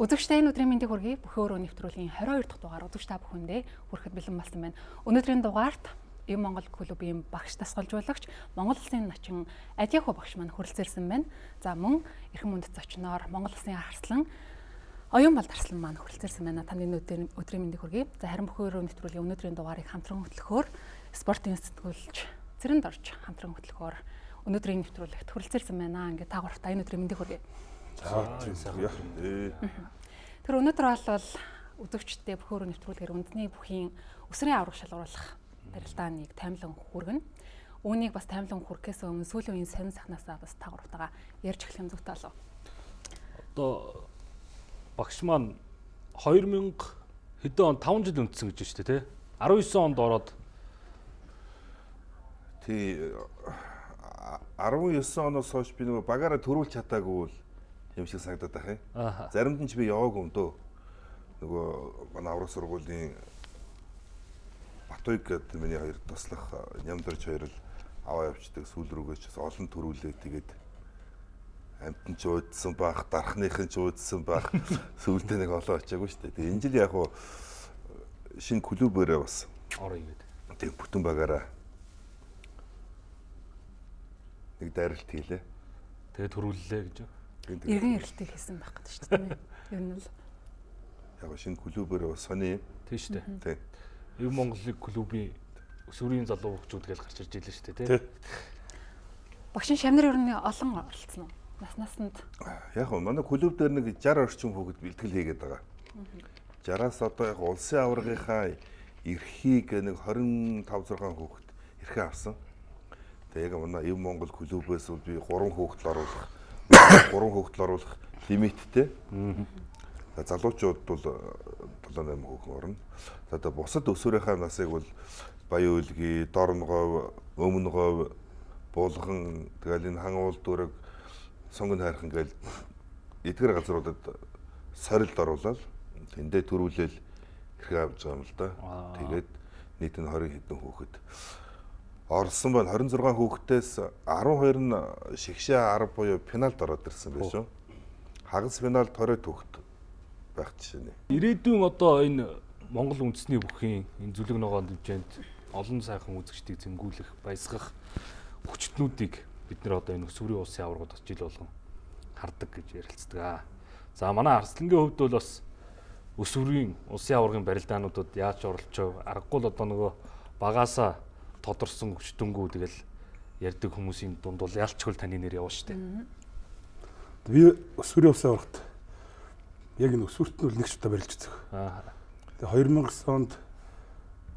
Үзэгчтэй энэ өдрийн мэндийг хүргэе. Бүхэн өрөө нэвтрүүлгийн 22 дахь дугаар үзэгч та бүхэндээ хүрэхэд бэлэн болсон байна. Өнөөдрийн дугаарт Ив Монгол клубын багш дасгалжуулагч Монгол Улсын начин Адиаху багш маань хүрэлцээрсэн байна. За мөн эрхэм хүнд зочноор Монгол Улсын арслан Оюун Балд арслан маань хүрэлцээрсэн байна. Таны өдрийн мэндийг хүргэе. За харин бүхэн өрөө нэвтрүүлгийн өнөөдрийн дугаарыг хамтран хөтлөхөөр спортын сэтгүүлч Цэрэнд орж хамтран хөтлөхөөр өнөөдрийн нэвтрүүлэгт хүрэлцээрсэн байна. Ингээд та гуравтаа энэ өдрийн мэндийг хүргэе. Тэр өнөөдөр бол үзэгчдээ бүхэн нэвтрүүлгээр үндэсний бүхийн өсрийн авраг шалгуулах барилдааныг таймлан хүргэнэ. Үүнийг бас таймлан хүргэхээс өмнө сүүлийн үеийн сонин сахнасаа бас та гуравтайгаа ярьж эхлэх юм зүйтэй болов. Одоо багш маань 2000 хэдэн он 5 жил үндсэн гэж байна шүү дээ, тий? 19 онд ороод тий 19 оноос хойш би нөгөө багаараа төрүүлж чадаагүй юм шиг санагдаад байх юм. Заримд нь ч би яваагүй юм дөө. Нөгөө манай аврах сургуулийн Батуйг гэдэг миний хоёр туслах Нямдарч хоёр л аваа явчихдаг. Сүүл рүүгээ ч олон төрүүлээ. Тэгээд амтэн ч уудсан бах, дарахныхын ч уудсан бах. Сүүлдээ нэг олоо очиагүй шүү дээ. Тэгээд энэ жил яг хуу шинэ клубээрээ бас орё игээд. Тэгээд бүтэн багаараа нэг дайралт хийлээ. Тэгээд төрүүллээ гэж. Иргэн эрэлтийг хийсэн байх гэдэг шүү дээ. Ер нь л яг шинэ клубээр бас сони тий шүү дээ. Тий. Ив Монголын клубын өсвөрийн залуу хөгжүүд гэж гарч ирж байлаа шүү дээ, тий. багшийн шамнар ер нь олон оролцсон уу? Наснасанд яг нь манай клуб дээр нэг 60 орчим хүүхэд бэлтгэл хийгээд байгаа. 60-аас одоо яг улсын аваргынхаа эрхийг нэг 25-6 хүүхэд эрхээ авсан. Тэгээ яг манай Ив Монгол клубээс би 3 хүүхэд оруулах лимиттэй. Залуучууд бол 7-8 хүүхэн орно. Одоо бусад өсвөрийнхаа насыг бол Баян Үлгий, Дорногов, Өмнөгов, Булган, тэгэл энэ хан уул дүрэг, Сонгон хайрхан гээл эдгээр газруудад сорилд оруулаад тэндээ төрүүлэл хэрэг авч байгаа юм л да. Тэгээд нийт нь 20 хэдэн хүүхэд орсон байна. 26 хүүхдээс 12 нь шигшээ 10 буюу финалд ороод ирсэн байх шүү. Хагас финалд 20 хүүхэд байх жишээ нэ. Ирээдүйн одоо энэ Монгол үндэсний бүхийн энэ зүлэг ногоон хэмжээнд олон сайхан үзэгчдийг зэмгүүлэх, баясгах хүчтнүүдийг бид нэр одоо энэ өсвөрийн улсын аваргууд жил болгон хардаг гэж ярилцдаг. За манай Арслангийн хувьд бол бас өсвөрийн улсын аваргын барилдаануудад яаж оролцоо аргагүй л одоо нөгөө багаасаа тодорсон хүчтэнгүү тэгэл ярьдаг хүмүүсийн дунд бол ялчгүй таны нэр яваа штэ. Би өсвөрийн улсын аваргад яг энэ өсвөрт нь нэг ч удаа барилж үзэх. Тэгээ 2009 онд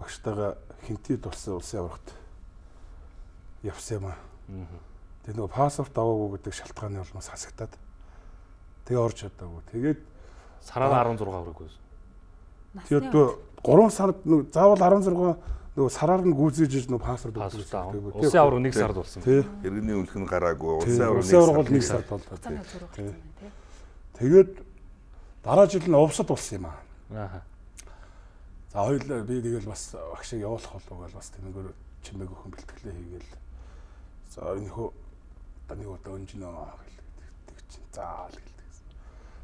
багштайгаа Хинтид болсон улсын аваргад явсан юм аа. Тэгээ нөгөө паспорт аваагүй гэдэг шалтгааны улмаас хасагтаад тэгээ орж чадаагүй. Тэгээд сараар 16 хүрээгүй. Тэгээд 3 сард заавал 16 нөгөө сараар нь гүйцээж нөгөө паспорт өгсөн. Улсын аварга 1 сард болсон. Иргэний үлэх нь гараагүй. Улсын аварга 1 сард боллоо. Тэгээд дараа жил нь увсад болсон юм аа. За хоёул би тэгэл бас багшийг явуулах болов гэж бас тэнэгээр чимээг өхөн бэлтгэлээ хийгээл. За энэ хөө таны удаа өнжинөө гэдэг чинь заал гэлдэг.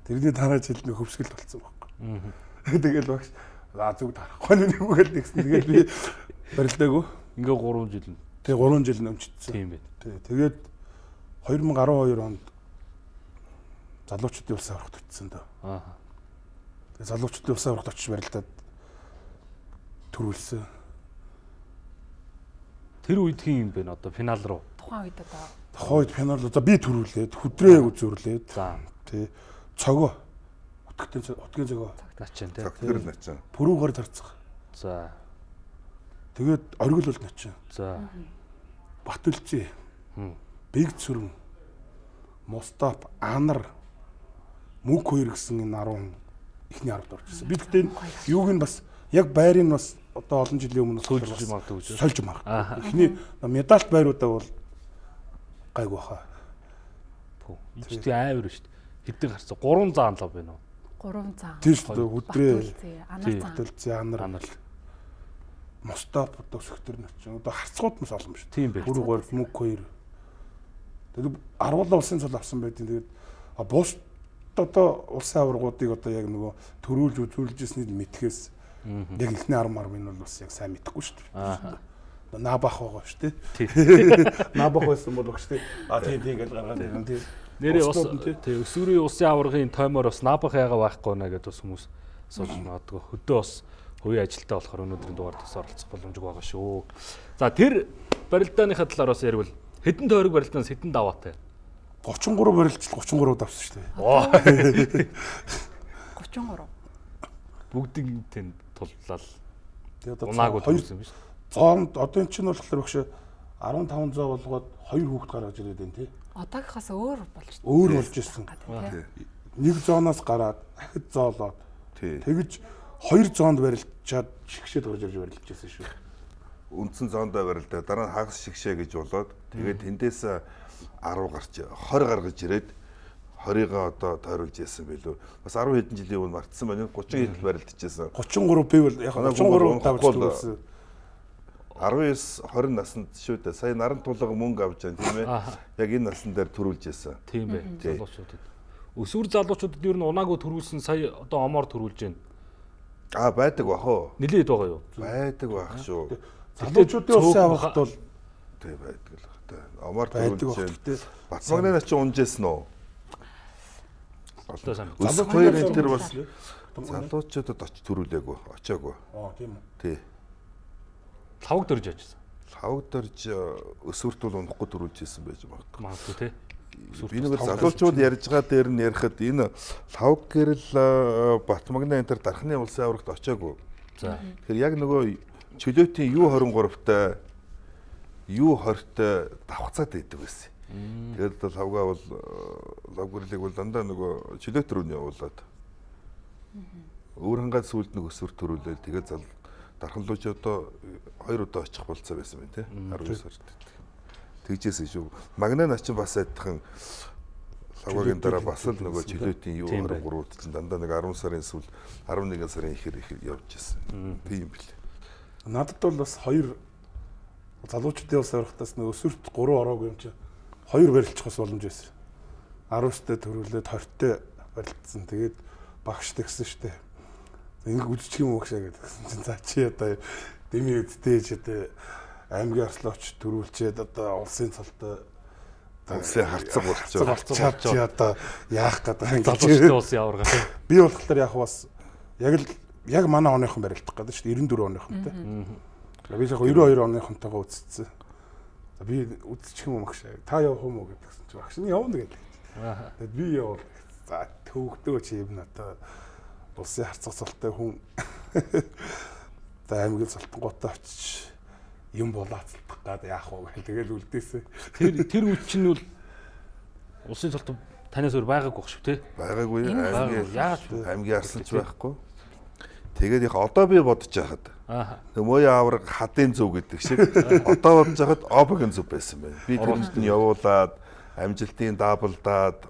Тэрний дараа жил нэг хөвсгөл болсон байхгүй. Тэгэл багш за зүг тарахгүй нэг үгээл нэгсэн. Тэгээд би барилдаагүй. Ингээ 3 жил. Тэгээ 3 жил нөмчдсөн. Тийм байт. Тэгээд 2012 онд залуучуудын улсын аваргад очсон доо. Тэгээ залуучуудын улсын аваргад очиж барилдаад төрүүлсэн. Тэр үед хин юм бэ одоо финал руу. тухайн үед одоо тухайн үед финал одоо би төрүүлээд хөдрөө үзүүлээд тий цогоо утгын цогоо начин тий. Цогтөр начин. Пүрүүгээр зарцах. За. Тэгээд оргил бол начин. За. Батүлцээ. Биг цүрэн. Мустап Анар мөнх хоёр гэсэн энэ 10 ихний 10-д орчихсон. Би гэхдээ юуг нь бас яг байрыг нь бас одоо олон жилийн өмнө сольж магадгүй гэж. Сольж магадгүй. Эхний медальт байруудаа бол гайгүй хаа. Эцэг аавар шүү дээ. Хэдэн гарсан 3 заан лав байна уу? 3 заан. Тийм шүү дээ. Хөдрөө. Батүлцээ, Анар. Мустап одоо өсөхтөр начин. Одоо харцгууд мас олон шүү. Тийм байх. Пүрүүгээр мөнх хоёр. Тэгээд 10 улсын цол авсан байдیں۔ Тэгээд бусдад одоо улсын аваргуудыг одоо яг нөгөө төрүүлж үзүүлж ирснийг мэдхээс яг ихний 10 мармын бол бас яг сайн мэдэхгүй шүү дээ. Наабах байгаа шүү дээ. Наабах байсан бол багш дээ. Тийм гэж гаргаад ирэн тийм. Нэрээ бас тий өсвөрийн улсын аваргын тоймоор бас наабах яага байхгүй наа гэдээ бас хүмүүс сууж магадгүй. Хөдөө бас хувийн ажилтаа болохоор өнөөдрийн дугаар тас оролцох боломжтой байгаа шүү. За тэр барилдааныхаа талаар бас ярил хэдэн тойрог барилдаанаас хэдэн даваатай? 33 барилдж 33 давсан шүү дээ. 33. Бүгдийн тэнд туллал. Тэгээд унаагүй төрсэн юм биш. Зоонд одоо эн чинь болохоор багш 1500 болгоод 2 хүүхэд гаргаж ирээд байна тий. Одоогийнхоос өөр болж байна. Өөр болж ирсэн. Нэг зооноос гараад ахид зоолоод тэгж 2 зоонд барилчаад шигшээд гарч ирж барилж байсан шүү. Үндсэн зоондоо барилдаа дараа нь хагас шигшээ гэж болоод тэгээд тэндээс 10 гарч 20 гаргаж ирээд 20-га одоо тойруулж яасан байлгүй. Бас 10 хэдэн жилийн өмнө мартсан байна. 30 хэд барилдчихсан. 33 би бол яг 33 давчихсан. 19 20 наснд шүү дээ. Сая наран тулга мөнгө авч байгаа тийм ээ. Яг энэ насн дээр төрүүлж яасан. Тийм бай. Залуучуудад. Өсвөр залуучуудад ер нь унаагүй төрүүлсэн сая одоо омоор төрүүлж байна. Байдаг бах уу? Нилээд байгаа юу? Байдаг бах шүү. Залуучуудын улсын авахт бол тий байдаг л хата. Омоор төрүүлж байна. Батмагнаас чи унжсэн үү? Өсөх хоёрын тэр бас залуучуудад очиж төрүүлээгүй, очиагүй. Тийм үү. Тий. Лавг дөрж яжсан. Лавг дөрж өсвөрт бол унахгүй төрүүлж ирсэн байж магадгүй. Магадгүй тий. Би нэг залуучууд ярьж байгаа дээр нь ярихад энэ лавг гэрэл Батмагна энэ төр дархны улсын аврагт очиагүй. За. Тэгэхээр яг нөгөө чөлөөтийн U23-тай U20-тай давхцаад байдаг байсан. Тэгээд лавгаа бол лавг гэрлийг бол дандаа нөгөө чөлөөт рүү нь явуулаад. Өөр хангаад сүлд нэг өсвөр төрүүлээд тэгээд дархлууч одоо 2 удаа очих болцоо байсан байна тий 19 сард. Тэгжээсэн шүү. Магнанаас ч бас адилхан лавгагийн дараа бас л нөгөө чөлөөтийн U23-д чинь дандаа нэг 10 сарын сүүл 11 сарын ихэр явж ирсэн. Тийм билээ. Надад бол бас 2 залуучуудын улс аврагтаас нэг өсвөрт 3 ороогүй юм чи 2 барилчихсан боломж байсан. 19-т төрүүлээд 20-т барилдсан. Тэгээд багш тэгсэн штэ. Энийг үзчих юм уу гэшээ гэдгсэн чинь за чи одоо дэмий үдтэй одоо аймгийн арслууч төрүүлчихэд одоо улсын цолтой улсын харцаг болчиход чи одоо яах гэдэг залуучдын улсын аварга. Би болохоор яг бас яг манай оныхон барилдах гэдэг шүү дээ 94 оныхонтой. Би яг 92 оныхонтойгоо үзсэн. Би үзчих юм уу гэшээ. Та явах юм уу гэдгсэн чи багш нь явна гэдэг. Тэгэд би явал. За төвөгдөө чи юм надаа улсын харцаг цолтой хүн за аймгийн цолтонгоотой очиж юм болоацлах гад яах вэ тэгэл үлдээсэн. Тэр үйл чинь бол улсын цолтон танаас өөр байгаагүй шүү тий. Байгаагүй аймгийн арсланч байхгүй. Тэгээд яг одоо би бодож байхад мөё авраг хадын зүв гэдэг шиг одоо бодож байхад обгийн зүв байсан байна. Би тэрэнд нь явуулаад амжилтын даблдаад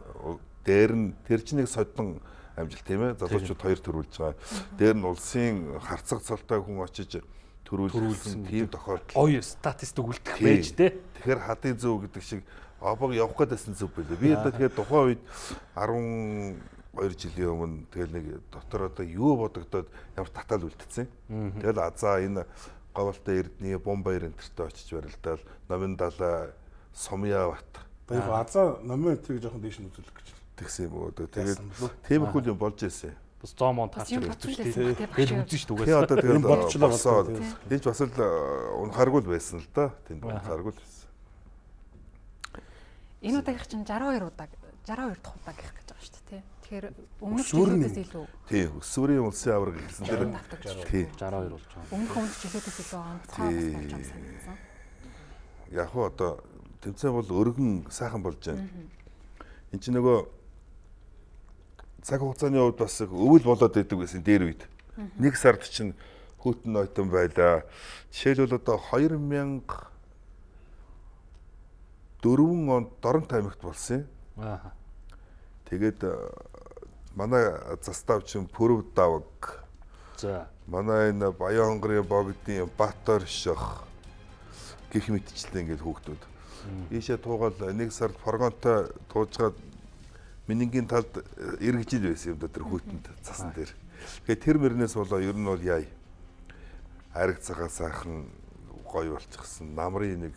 дээр нь тэр чинь нэг содон амжилт тийм ээ залуучууд 2 төрүүлж байгаа. Дээр нь улсын харцаг цолтой хүн очиж төрүүлсэн тийм тохиолдол. Ой статистик үлдэх байж тээ. Тэгэхээр хадын зөв гэдэг шиг обог явах гэдсэн зөв байлээ. Би одоо тэгэхээр тухайн үед 12 жилийн өмнө тэгэл нэг дотор одоо юу бодогдоод ямар татал үлдсэн. Тэгэл азаа энэ говьлтой Эрдэнэ Бомбаяр энтертэй очиж барилдаал Номын далай Сумья бат. Яг азаа Номын энтерийг жоохон дээш нь үзүүлэх гэж тэгсэн юм уу. Тэгээд тиймэрхүү юм болж ирсэн. Бас зоомон таарч ирсэн. тэгэл үзэн шүү дээ. Тэгээ одоо тэгээд болцлоо. Энд ч бас л унхааргүй байсан л да. Тэнд унхааргүй байсан. Энэ удаагийнх чинь 62 дахь удаа гэх гэж байгаа шүү дээ. Тэгэхээр өмнөх жилүүдээс илүү. Тий, өсвөрийн улсын аварга гэсэн дээр тий 62 болж байгаа. Өмнөх жилүүдээс илүү онцгой болж байгаа санагдсан. Яг хоо одоо тэмцээн бол өргөн сайхан болж байна. Энд чинь нөгөө цаг хугацааны хувьд бас өвөл болоод идэг байсан дээр үед. Нэг сард чинь хүйтэн нойтон байлаа. Жишээлбэл одоо 2004 онд Дорон аймагт болсон юм. Тэгээд манай заставчин Пүрв давг. За. Манай энэ Баян хонгорын богдын Батор шох гэх мэтчлээ ингээд хүүхдүүд. Ийшээ туугаал нэг сард форгонтой туужгаад Минингийн талд эргэжил байсан юм да тэр хүүтэнд цасан дээр. Тэгэхээр тэр мөрнөөс болоо ер нь бол яа. Ариг цагаа сайхан гоё болчихсон. Намрын нэг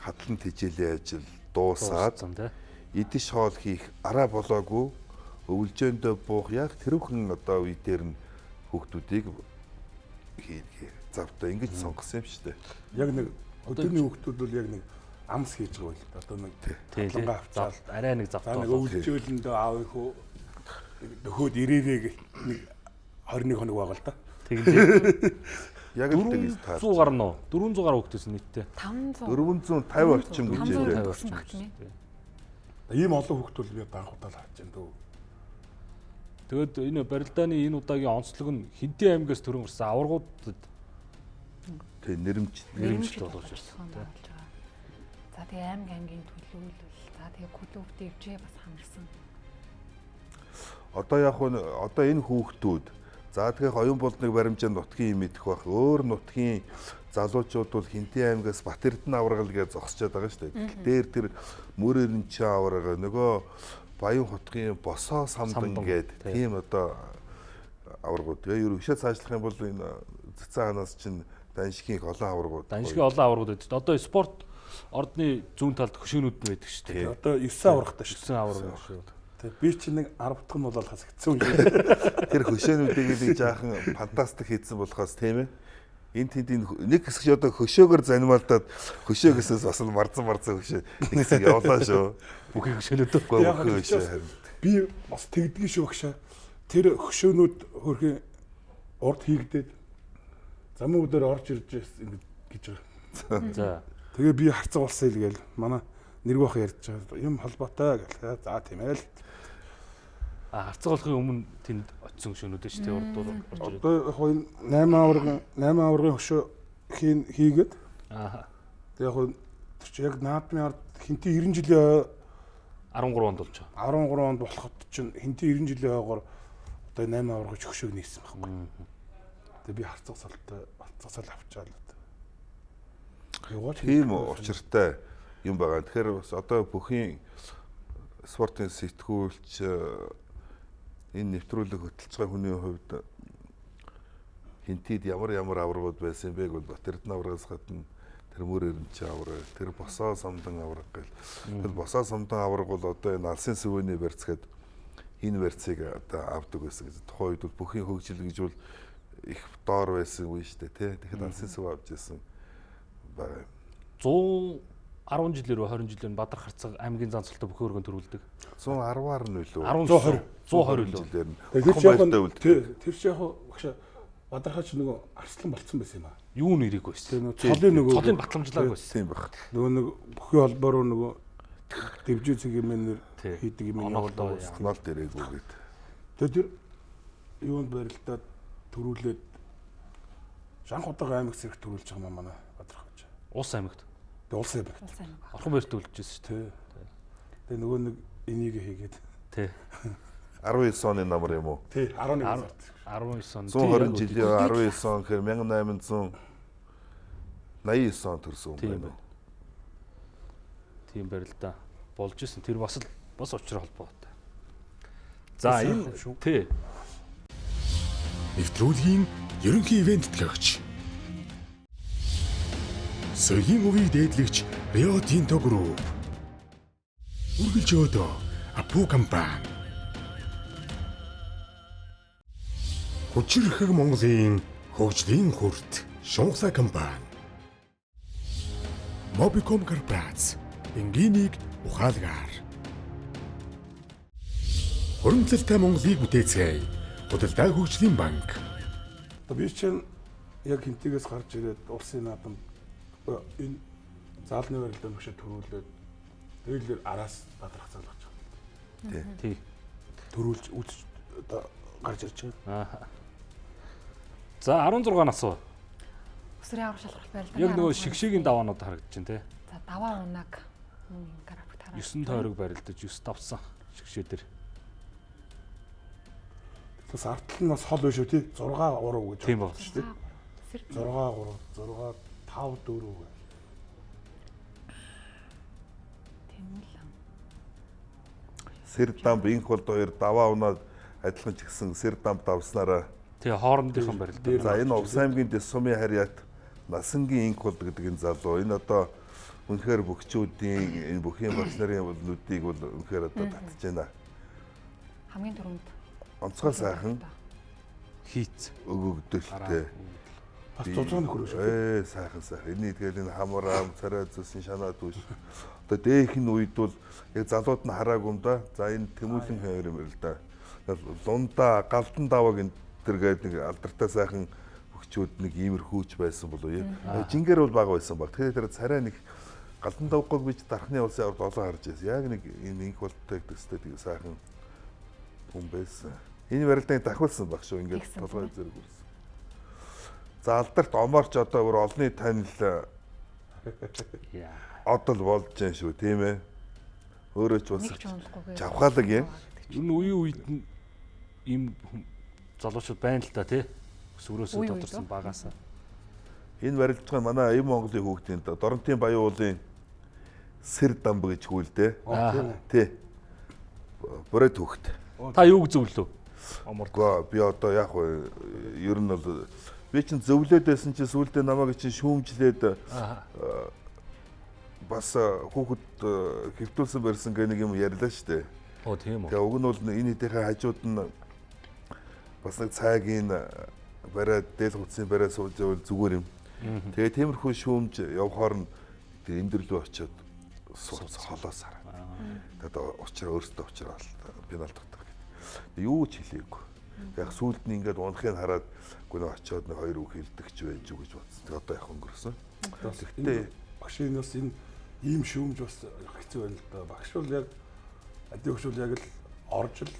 хадлан тижээлийн ажил дуусаад идэж хоол хийх араа болоогүй өвлжөөндөө буух яг тэрүүхэн одоо үе дээр нь хүүхдүүдийг хийгээ. Завтаа ингэж сонгосон юм шүү дээ. Яг нэг өдөрний хүүхдүүд бол яг нэг амс хийж байгаа байл. Одоо нэг хадлангаа авчаал арай нэг завтаа. нэг өвлжөөлөндөө аавын хөө нөхөд ирээрээ нэг 21 хоног байгаа л да. Тэгээд Яг л тэгээс таа. 100 гарна уу? 400 гаруй хүүхдээс нийтдээ. 500 450 орчим гэж хэлээ. хэлээ. Ийм олон хүүхдүүд би банх удаа харж байна дөө. Тэгэд энэ барилдааны энэ удаагийн онцлог нь Хинтээ аймгаас төрөн гарсан аваргуудад Тэг нэрэмжлэлт болгож ирсэн. За тэгээ аймгийн төлөвлөл. За тэгээ клуб дэвжээ бас хамарсан. Одоо яг нь одоо энэ хүүхдүүд за тэгэхээр оюун болдныг баримжаанд нутгийн юм идэх байх. Өөр нутгийн залуучууд бол Хинтээ аймгаас Батэрдэн аваргал гэж зогсчод байгаа шүү дээ. Дээр тэр мөрөрөнчийн аварга нөгөө Баян хотгийн босоо самдан гээд тийм одоо аваргууд. Тэгээ ерөөсөө цаашлах юм бол энэ цэцаанаас чинь даншгийн олон аваргууд. Даншгийн олон аваргууд байдаг. Одоо спорт ордны зүүн талд хөшөөнүүд нь байдаг шүү дээ. Одоо 9 аврагтай шүү. 9 аварга шүү. Тэгээ би чи нэг 10 дахь нь бол хасагдсан юм шиг. Тэр хөшөөнүүдийг нэг жаахан фантастик хийсэн болохоос тийм ээ. Энд тэнд нэг хэсэг одоо хөшөөгөр занимаалдаад хөшөөгөөсөөс бас марзан хөшөө нэг хэсэг явлаа шүү. Бүхий хөшөөнөдөө Бүхий хөшөө харин. Би бас тэгдэгэн шүү багшаа. Тэр хөшөөнүүд хөрхийн урд хийгдээд замын өдөр орж ирж ингэ гэж байгаа. За. Тэгээ би харцаг болсон илгээл манай нэрг бах ярьж байгаа юм холбоотой гэл. За тийм ээ л. Харцаг болохын өмнө тэнд очисон хөшөөнүүд шүү дээ урд орж ирээд. Одоо яг 8 аваргын хөшөө хийгээд. Аа. Тэгээ яг тэр чи яг наадмын ард Хинтээ 90 жилийн 13 онд болж байгаа. 13 онд болоход чинь Хинтээ 90 жилийн хойгоор одоо 8 аваргын хөшөөг нээсэн байхгүй. Тэгээ би харцаг сал авчаал. Тийм учиртай юм байгаа. Тэгэхээр бас одоо бүхийн спортын сэтгүүлч энэ нэвтрүүлэг хөтлж байгаа хүний хувьд Хинтэд ямар аваргууд байсан бэ гэвэл Батэрдэн аваргаас гадна тэр мөр эренч аварга, тэр босоо самдан аварга гэл. Тэр босоо самдан аварга бол одоо энэ алсын сүвэний барьц гээд энэ барьцыг одоо авдаг байсан гэж. Тухайн үед бол бүхийн хөгжил гэж бол их доор байсан үе шүү дээ, тий. Тэгэхэд алсын сүв авч ирсэн байгаа. 110 жилээр 20 жилээр Бадар харцаг аймгийн занцолтой бүхэн өргөн төрүүлдэг. 110-аар нь үлээ. 120 жилээр нь. Тэр чи яг багш Бадархаач нөгөө арслан болцсон байсан юм аа. Юу нэрийг байсан. Цолын батламжлааг байсан. Тийм баг. Нөгөө нэг бүхий холбоо руу нөгөө дэвжүү цэгийн хийдэг юм оноо дээрээгүй гээд. Тэр юунд барилдаад төрүүлээд Шанх удаага аймаг зэрэг төрүүлж байгаа юм манай Бадархаач. Улс аймагт. Тэгээ улс аймагт. Орхон баярт үлдчихсэн шүү дээ. Тэгээ нөгөө нэг энийг хийгээд. Тий. 19 оны намар юм уу? Тий, 11 сард. 19 он. 120 жилийн 19 он гэхээр 1889 он төрсөн юм байна уу? Тийм барилдаа болж исэн. Тэр бас учраа холбоотой. За энэ тий. Нэвтрүүлгийн ерөнхий ивент төлөөгч. Соёлын өвийг дээдлэгч Rio Tinto Group. Үргэлж өдөө Апу компани. Хүчирхэг Монголын хөгжлийн хүрт Шунхсай компани. Mobicom Corporation энгийн ухаалгаар. Хуримтлалтай Монголыг бүтээцгээе. Худалдаа хөгжлийн банк. Би чинь яг Хинтээс гарч ирээд улсын наадам энэ заалны барилдаа мөшө төрүүлээд тэгэлэр араас Бадарх залгаж байгаа. Тий. Төрүүлж үзэж одоо гарч ирж байгаа. Аа. За 16 нас уу. Өсрийн аврах шалгалт барилдаа. Яг нөгөө шигшээгийн даваанууд харагдаж байна те. За даваа унаг график тараа. 9 тойрог барилдаж 9 давсан шигшээ дээр. Бас артл нь бас хол биш үү тий 6 3 гэж тийм байна шүү дээ. 6 3 6 5 4 гэж. Тийм үү. сэр дамб инх бол хоёр даваа унаад адилхан ч гэсэн сэр дамб давснараа Тэгээ хоорондынхан барил дээр. за энэ Увс аймгийн дэс сумын харьяат Насангийн инх бол гэдэг энэ залуу энэ одоо үнэхээр бөхчүүдийн энэ бүхий багш нарын нүдийг бол үнэхээр одоо татж байна. Хамгийн түрүүнд Онцгой сайхан Хийц. өгөгдөлтэй. Бас зузааны хөрөг шүү. Сайхан. Энийг тэгэл энэ хамраа, царай зүсийн шанаа түүш. Одоо дээхэн үед бол яг залууд нь хараагүй юм да. За энэ Тэмүүлэн хоёр юм л да. Лунда, Галдан даваг энэ төр гэдэг нэг алдартай сайхан хөгчүүд нэг иймэрхүүч байсан болов уу? Жингэр бол бага байсан баг. Тэгэхээр тэр царай нэг Галдан давгыг бич дархны улсын авард олон харж байсан. Яг нэг энэ инх болтой төстэй тийм сайхан хүн байсан. Энэ барилдааг дахиулсан баг шүү. Ингээд толгой зэрэг үрсэн. За алдарт оморч одоо өөр олонний танил одол болж जैन шүү тийм ээ. Өөрөө ч бас жавхаалаг юм. Энэ үеийн үед ийм залуучууд байна л да тий. Сүрөөсөө тодорсон багаасаа. Энэ барилдсан манай Аян Монголын хүүхдийн Доронтын Баян уулын сэр дамб гэж хүүлдэ. Тий. Бүрээ түүхт. Та юу зөвлөө? Оморгоо би одоо яг ер нь бол би чинь зөвлөөд байсан чинь сүүлдээ намайг чинь шүүмжлээд бас хүүхэд хэвтүүлсэн барьсан гэх нэг юм ярьлаа шүү дээ. Оо тийм үү. Тэгээ уг нь бол энэ хэдийнхээ хажууд нь бас нэг цайгийн бариад дээл хуцсын бариад сууж байвал зүгээр юм. Тэгээ тиймэрхүү шүүмж явхаар нь эмдэрлүү очиод холоос хараа. Тэгээд учраа өөртөө учраа пенальт татдаг. Юу ч хэлээгүй. Яг сүүлд нь ингээд унахыг хараад гүн очиод нэг хоёр үг хэлдэгч байж юу гэж бодсон. Тэгээ одоо яг өнгөрсөн. Гэхдээ багшийн бас энэ ийм шүүмж бас хэцүү байна л да. Багш бол яг адил багш бол яг л орж л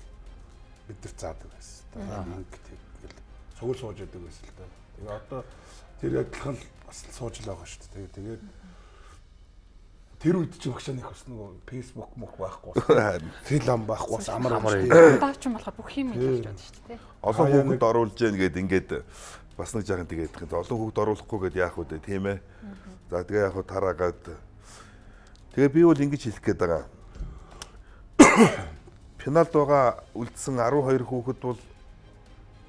бид нар заадаг байсан. Тэгэл цугул сууж яадаг байсан л да. Тэгээ одоо тэр адилхан бас сууж л байгаа шүү дээ. Тэгээд тэр үед чи багшаа нэх бас нөгөө фэйсбુક мөх байхгүй бас филм байхгүй бас амар одоо ч юм болохоор бүх юм хийж байна шүү дээ. Олон хүүхэд оруулж яаг ингээд бас нэг жаахан тэгээд олон хүүхэд оруулахгүй гэдээ яах вэ тийм ээ. За тэгээ яг тараагаад тэгээ би бол ингэж хэлэх гээд байгаа. Пенальт байгаа үлдсэн 12 хүүхэд бол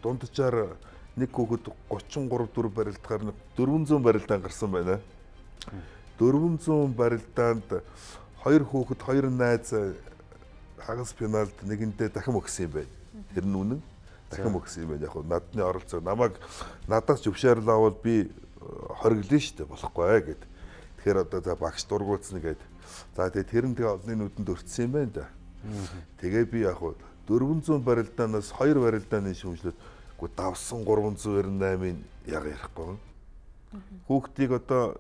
дунджаар нэг хүүхэд 33 4 барилдахаар 400 барилдаан гарсан байна. 400 барилдаанд 2 хүүхэд 2 найз хагас пенальт нэгэндээ дахин өгсөн юм байна. Тэр нь үнэн. Дахин өгсөн юм байна. Яг надны оролцоо надаас зөвшөөрлөө бол би хориглоно шүү дээ болохгүй гэд. Тэгэхээр одоо за багш дургуутсан гэд. За тэгээ тэр нь тэгээ олны нүдэнд өртсөн юм байна да. Тэгээ би яг 400 барилдаанаас 2 барилдааны шүүмжлээд гоо давсан 398-ын яг ярихгүй. Хүүхдийг одоо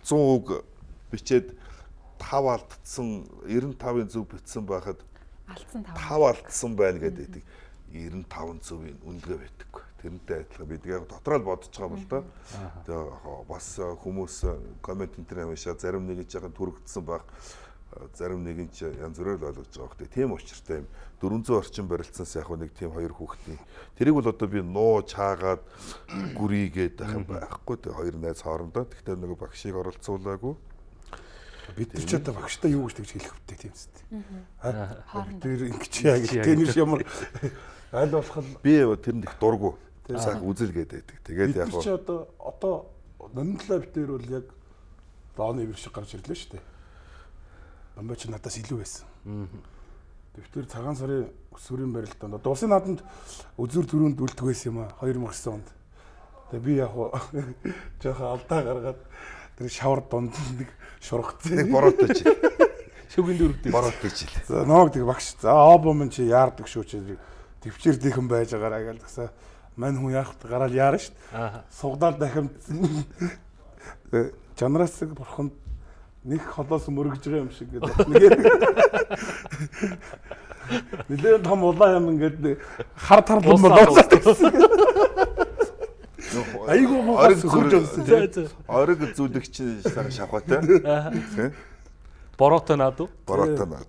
100 үг бичээд 5 алдсан 95-ын зөв бичсэн байхад алдсан 5 алдсан байна гэдэг. 95 зөвийн үнэлгээ байдаггүй. Тэрнтэй адилхан бид яг дотроо л бодож байгаа бол да. Тэгээ бас хүмүүс коммент энэ хамаашаа зарим нэг нь жоохон түрэгдсэн байх, зарим нэг нь ч янз бүрээр л ойлгож байгаа хөөхтэй. Тийм учиртай юм. 400 орчим барилцсанаас яг нэг тийм хоёр хүүхдийн. Тэрийг бол одоо би нуу чаагаад гүрийгээд ахын байхгүй. Тэгээ хоёр найз хоорондоо. Тэгтээ нэг багшийг оролцуулаагүй. бид нар ч одоо багштай юу гэж хэлэх хөтэй тийм үст. Бид нар ингэж яа гэх тэнэш ямар аль болох би тэр нь их дургу. Сайхан үзэлгээд байдаг. Тэгээд яг чи одоо нондлоо бид нар бол яг дооны ивэр шиг гарч ирлээ шүү дээ. Бамбай чи надаас илүү байсан. Дэвтэр цагаан сарын өсвөрийн барилдаанд одоо улсын наадамд үзүр төрөнд үлдэх байсан юм а 2009 онд. Тэгээ би яг жоохон алдаа гаргаад тэр шавар донд нэг шургацсан. нэг бороотой чи. Шүгэн дөрөвдөө. Бороотой чи. За ноог тэг багш. За обом чи яардаг шүү чи. Төвчээр дэхэн байж байгаараа гэж тасаа мань хүн яах гараад яарна шүү. Сугдаал дахимдсан. Чанараас бурханд нэг холоос мөргөж байгаа юм шиг гэдэг. Нилээн том улаан юм ингээд хар тарлан болоод. Айгуу мохос хурж өгсөн. Ориг зүлэгч сайхан шавхаатай. Бороотой наад уу? Бороотой наад.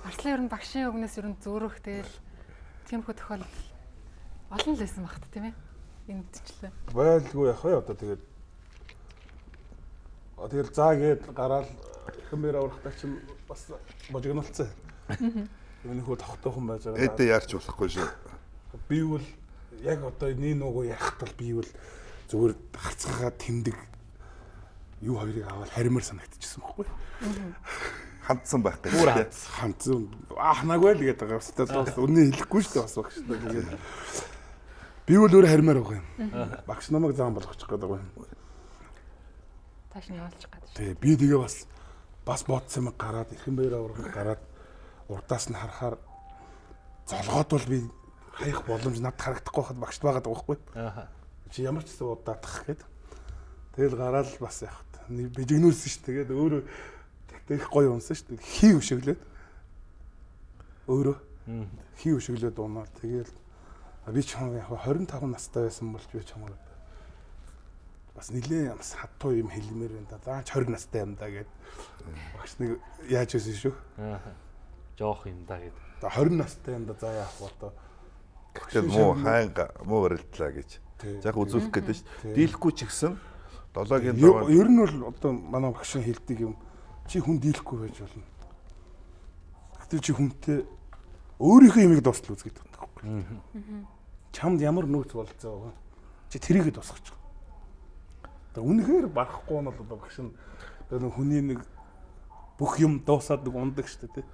Арслан ер нь багшийн өгнөөс ер нь зөөрөх тэгэл тиймэрхүү тохиолдол олон л байсан багт тийм ээ. Энэ төчлөө. Байлгүй яах вэ одоо тэгээд заа гээд гараад Хэмээр аврахтаа чинь бас божигнолцсон. Энэ хөө тогтоохон байж байгаа. Эдэ яарч болохгүй шүү. Би бол яг одоо нэг нүгөө ярахт бол би бол зүгээр харцгаагаа тэмдэг юу хоёрыг аваад харимар санагдчихсан байхгүй. Хандсан байх гэж. Бүр Хандсан ахнаагүй л гэдэг байгаа. Бас үнэ хэлэхгүй шүү дээ бас багш. Тэгээд би бол өөр харимар байгаа юм. Багш намайг заан болгочих гэдэг байгаа юм. Тааш нь явуулчих гэдэг. Тэгээ би тэгээ бас бодсон юм гараад эрхэн баяр аврах гараад урдаас нь харахаар золгоод бол би хаях боломж надад харагдахгүй хад багшд байгаад байгаа байхгүй. Чи ямар ч зүйл удаадах гээд. Тэгэл гараад бас яг бижигнүүлсэн ш. Тэгээд өөрөө тэгтэх гоё унсан ш. Хий өшөглөөд. Өөрөө хий өшөглөөд унаад тэгэл би ч яг 25 настай байсан бол би чамаар бас нилээ бас хатуу юм хэлмээр байна да. Заач 20 настай юм да гэд. Багш нэг яаж өсөн шүү. Жоох юм да гэд. 20 настай юм да за яах вэ одоо. Тэгэл муу барилдлаа гэж. Яг үзүүлэх гэдэг шүү. Дийлэхгүй ч гэсэн 7-гийн даваа. Ер нь бол одоо манай багшийн хэлдэг юм. Чи хүн дийлэхгүй байж болно. Гэтэл чи хүнтэй өөрийнхөө юмыг дуустал үзгээд байна байхгүй. Чамд ямар нөөц болцоо вэ? Чи тэрийг дуусгах. Одоо үнэхээр барахгүй нь бол одоо багш нь одоо хүний нэг бүх юм дуусаад нэг ундаг шүү дээ.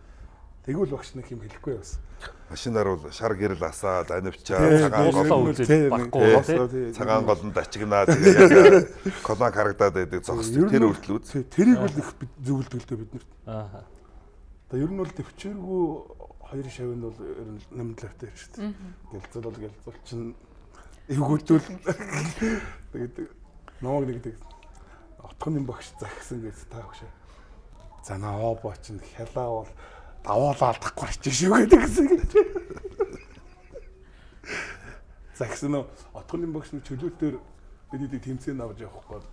Тэгвэл багш нэг юм хэлэхгүй бас. Машинаар бол шар гэрэл асаад анивчаа цагаан гол үзээд баггүй цагаан голонд ачигнаа тэгээ яг колон харагдаад байдаг зогсдог тэр үрдэл үз. Тэрийг бол их зөвлөдөлтөө бид нарт. Одоо ер нь бол төвчээргүй хоёр шавьнд бол ер нь намдлаатай шүү дээ. Гэлцэл бол гэлцэл чинь эвгүүдүүл тэгээд намайг нэгдэг отгоны багш загсан гэж та багш. За наваа бооч нь хялаа бол даваалаа алдахгүй ч шүү гэдэг гэсэн гэж. Загсан нь отгоны багш нь чөлөөтөөр бидний тэмцээн авч явах гээд.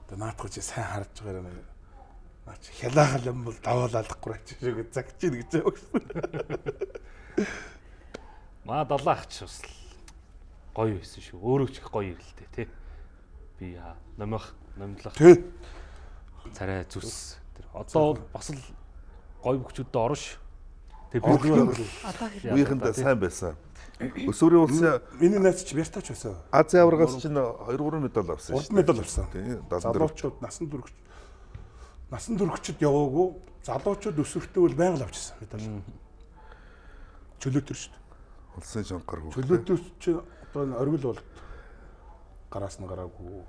Одоо наадах чи сайн харж байгаа юм. Наач хялаа юм бол даваалаа алдахгүй ч шүү гэж загч ийн гэж байгаа. Маа далаач бас гоё байсан шүү. Өөрөө ч их гоё ирэлтэй тий. Би номлох. Тий. Царай зүс. Тэр одоо бас л гоё бөхчүүддээ орно ш. Тэгээ би Одоо хэрэг үеийнхэндээ сайн байсан. Өсвөрийн улсын миний найз ч Бертач байсан. Азийн аваргаас чинь 2-3 медаль авсан Урд медаль авсан. Тийм. Залуучууд насан туршид яваагүй. Залуучууд өсвөртөө бол байнга авчихсан медаль. Чөлөөтөр шүү дээ. Улсын шанхар хөө. Чөлөөтөр чи одоо оргил бол гараас нь гараагүй.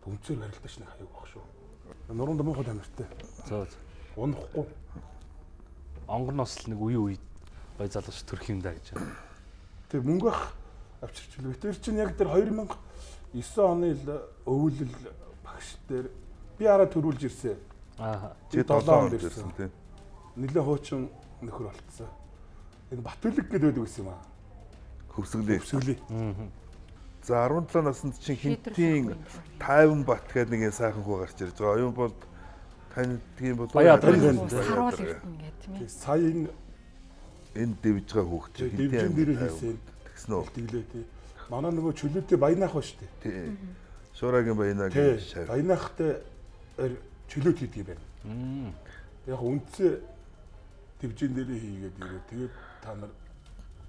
Бүнцээр барилдаж нэг хаяг баг шүү. Нуруунд муухай амиртай. зөө Унахгүй. онгорноос л нэг үе бай залууч төрөх юм да гэж. Тэг мөнгө авчирчлаа. Тэр чинь яг тэр 2009 оны өвлөл багш дээр би араа төрүүлж ирсэн. Чи 7 онд ирсэн тийм. Нилээ хуучин нөхөр болцсон. Энэ Батүлэг гэдэг байдаг гэсэн юм аа. Хөвсгөлээ. Өсгөлээ. За 17 наснд чинь хинтийн 50 бат гэдэг нэг сайхан хүү гарч ирж байгаа. Оюун бол таньдгийн болов. харуул ирсэн гэдэг тийм ээ. Сая энэ дэвж байгаа хүүхд чинь дэвжин дээрээ хийсэн. тэгсэн үү? Тэглээ тий. Манай нөгөө чөлөөтэй баянах ба штэ. Тий. Шуурагийн баянаг Тий. шав. Баянахтай чөлөөт хийдэг юм байна. Яг үндсээ дэвжин дээрээ хийгээд ирээ. Тэгээд та нар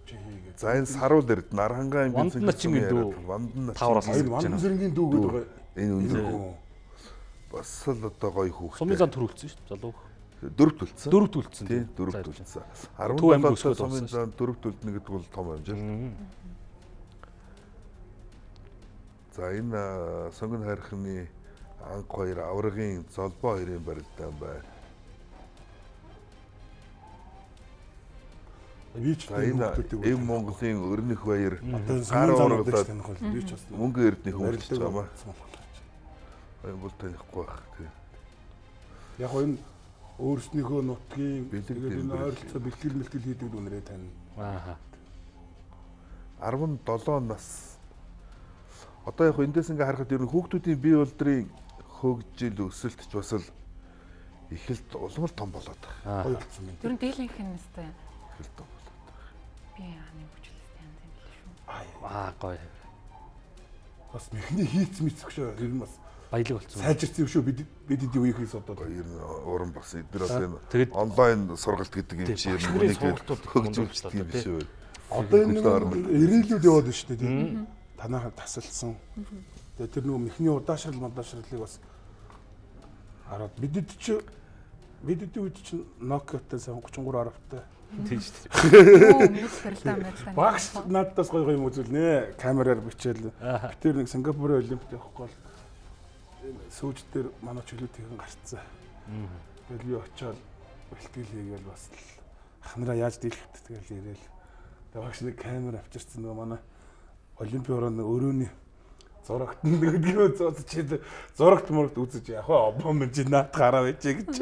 чи хийгээд. За энэ саруул ирд Нархангаан Вандан начингийн дүү. Вандан Тавраас энэ Вандан зэргийн дүү гэдэг байгаа. энэ үнэн бас л одоо гоё хүүхд. Сумын зан төрүүлсэн шүү дээ залуу. Дөрөвт үлдсэн. Дөрөвт үлдсэн. Тий, дөрөвт үлдсэн. Төв аймаг 17 өсгөл сумын болсон зан дөрөвт үлдэнэ гэдэг бол том хэмжээ. За энэ сонгон хайрхны анх хоёр аврагын золбоо хоёрын барилдаан байна. Би ч За энэ эв Монголын өрнөх баяр одоо гар сумын зам урагдаад удаж таних бол би ч бас мөнгө эрдний хөвөлж байгаа маа. Энэ бол танихгүй байх. Тий. Яг энэ өөрснийхөө нутгийн Бэлэг тэгээд энэ дээр ойролцоо бэлтгэл хийдэг үнэрээ тань. 17 нас. Одоо яг эндээс ингээ харахад ер нь хүүхдүүдийн бие болдрын хөгжил өсөлт ч бас л их л улам л том болоод байгаа. Гоё болсон юм. Тэр нь дийлэнх нь нэстэй. Их л том болоод. Би яаны хүчлэлтэй янз юм биш шүү. Гоё. Бас мэхний хийц мэдсэх шүү. Ер нь бас Баялаг болсон. Сайжирсан юм шүү бид эдийн үеийнхээс одоо. Ер нь уран болсон. Эдгээр одоо энэ тэгээд онлайн сургалт гэдэг юм чи ер нь багшны үнийг сургалтууд хөгжүүлж тийм биш үү? Одоо энэ ирээлүүд яваад байна шүү дээ. Танайхаа тасалсан. Тэгээ тэр нөгөө мэхний удаашрал модашралыг бас хараад бидэд үед чинь Nokia-тай 33 10-тай. Тийм шүү дээ. Өмнөд барилдаа барилдаа. Багш надаас гоё юм үзүүлнэ. Камераар бичээл. Би тэр нэг Сингапурын олимпиад явахгүй бол сүүж дээр манай чөлөөтийн гарцсан. Тэгэл би очиод бэлтгэл хийгээл бас ахнараа яаж дийлэхтэй тэгэл ирээл. Тэгээ багш нэг камер авчирсан нөгөө манай олимпиороо нэг өрөөний зурагт нэгдгөө зодчихэд зурагт мөрөгт үзэж яг обом чи наад гараа байж гэж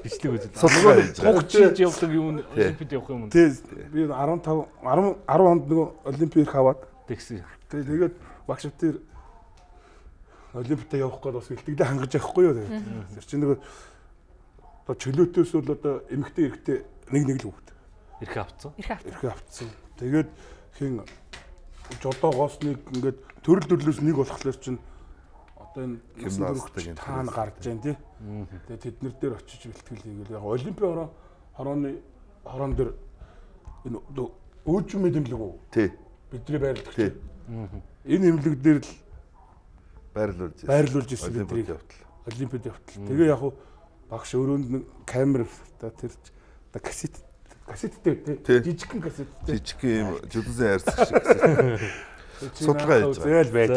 Бичлэг үзэл. Судалгаа хийж байгаа. Хогчиж явдаг юм олимпиад явах юм. тий би 15 10 онд нөгөө олимпиад хаваад Тэгсэн. тэгээд багштай олимпиадад явах гээд бас бэлтгэлээ хангаж явахгүй юу тэгээд тэр чинь нөгөө одоо чөлөөтөөс бол одоо эмэгтэй эрэгтэй нэг л хүүхэд Ирэх авцсан. эрхээ автсан. Тэгээд хин жодоогоос нэг ингээд төрөл төрлөөс нэг болохоор чинь одоо энэ Гимнастик таана гарч जैन тий. Тэгээд тэднэр дээр очиж бэлтгэл хийгээл яг олимпиад хорон дээр энэ өөчмөд имлэг үү? Тий. Бидний байрладаг Тий. тий. Энэ имлэг дээр л байрлуулж ирсэн Олимпиад гэдэг. явтал. Олимпиад явтал. Тэгээ яг хуу багш өрөөнд нэг камер та тэр кассеттэй тий. Жижигхэн кассеттэй. Жижиг юм жүдэн хайрцаг шиг. Судалгаа хийж байгаа. Зээл байж.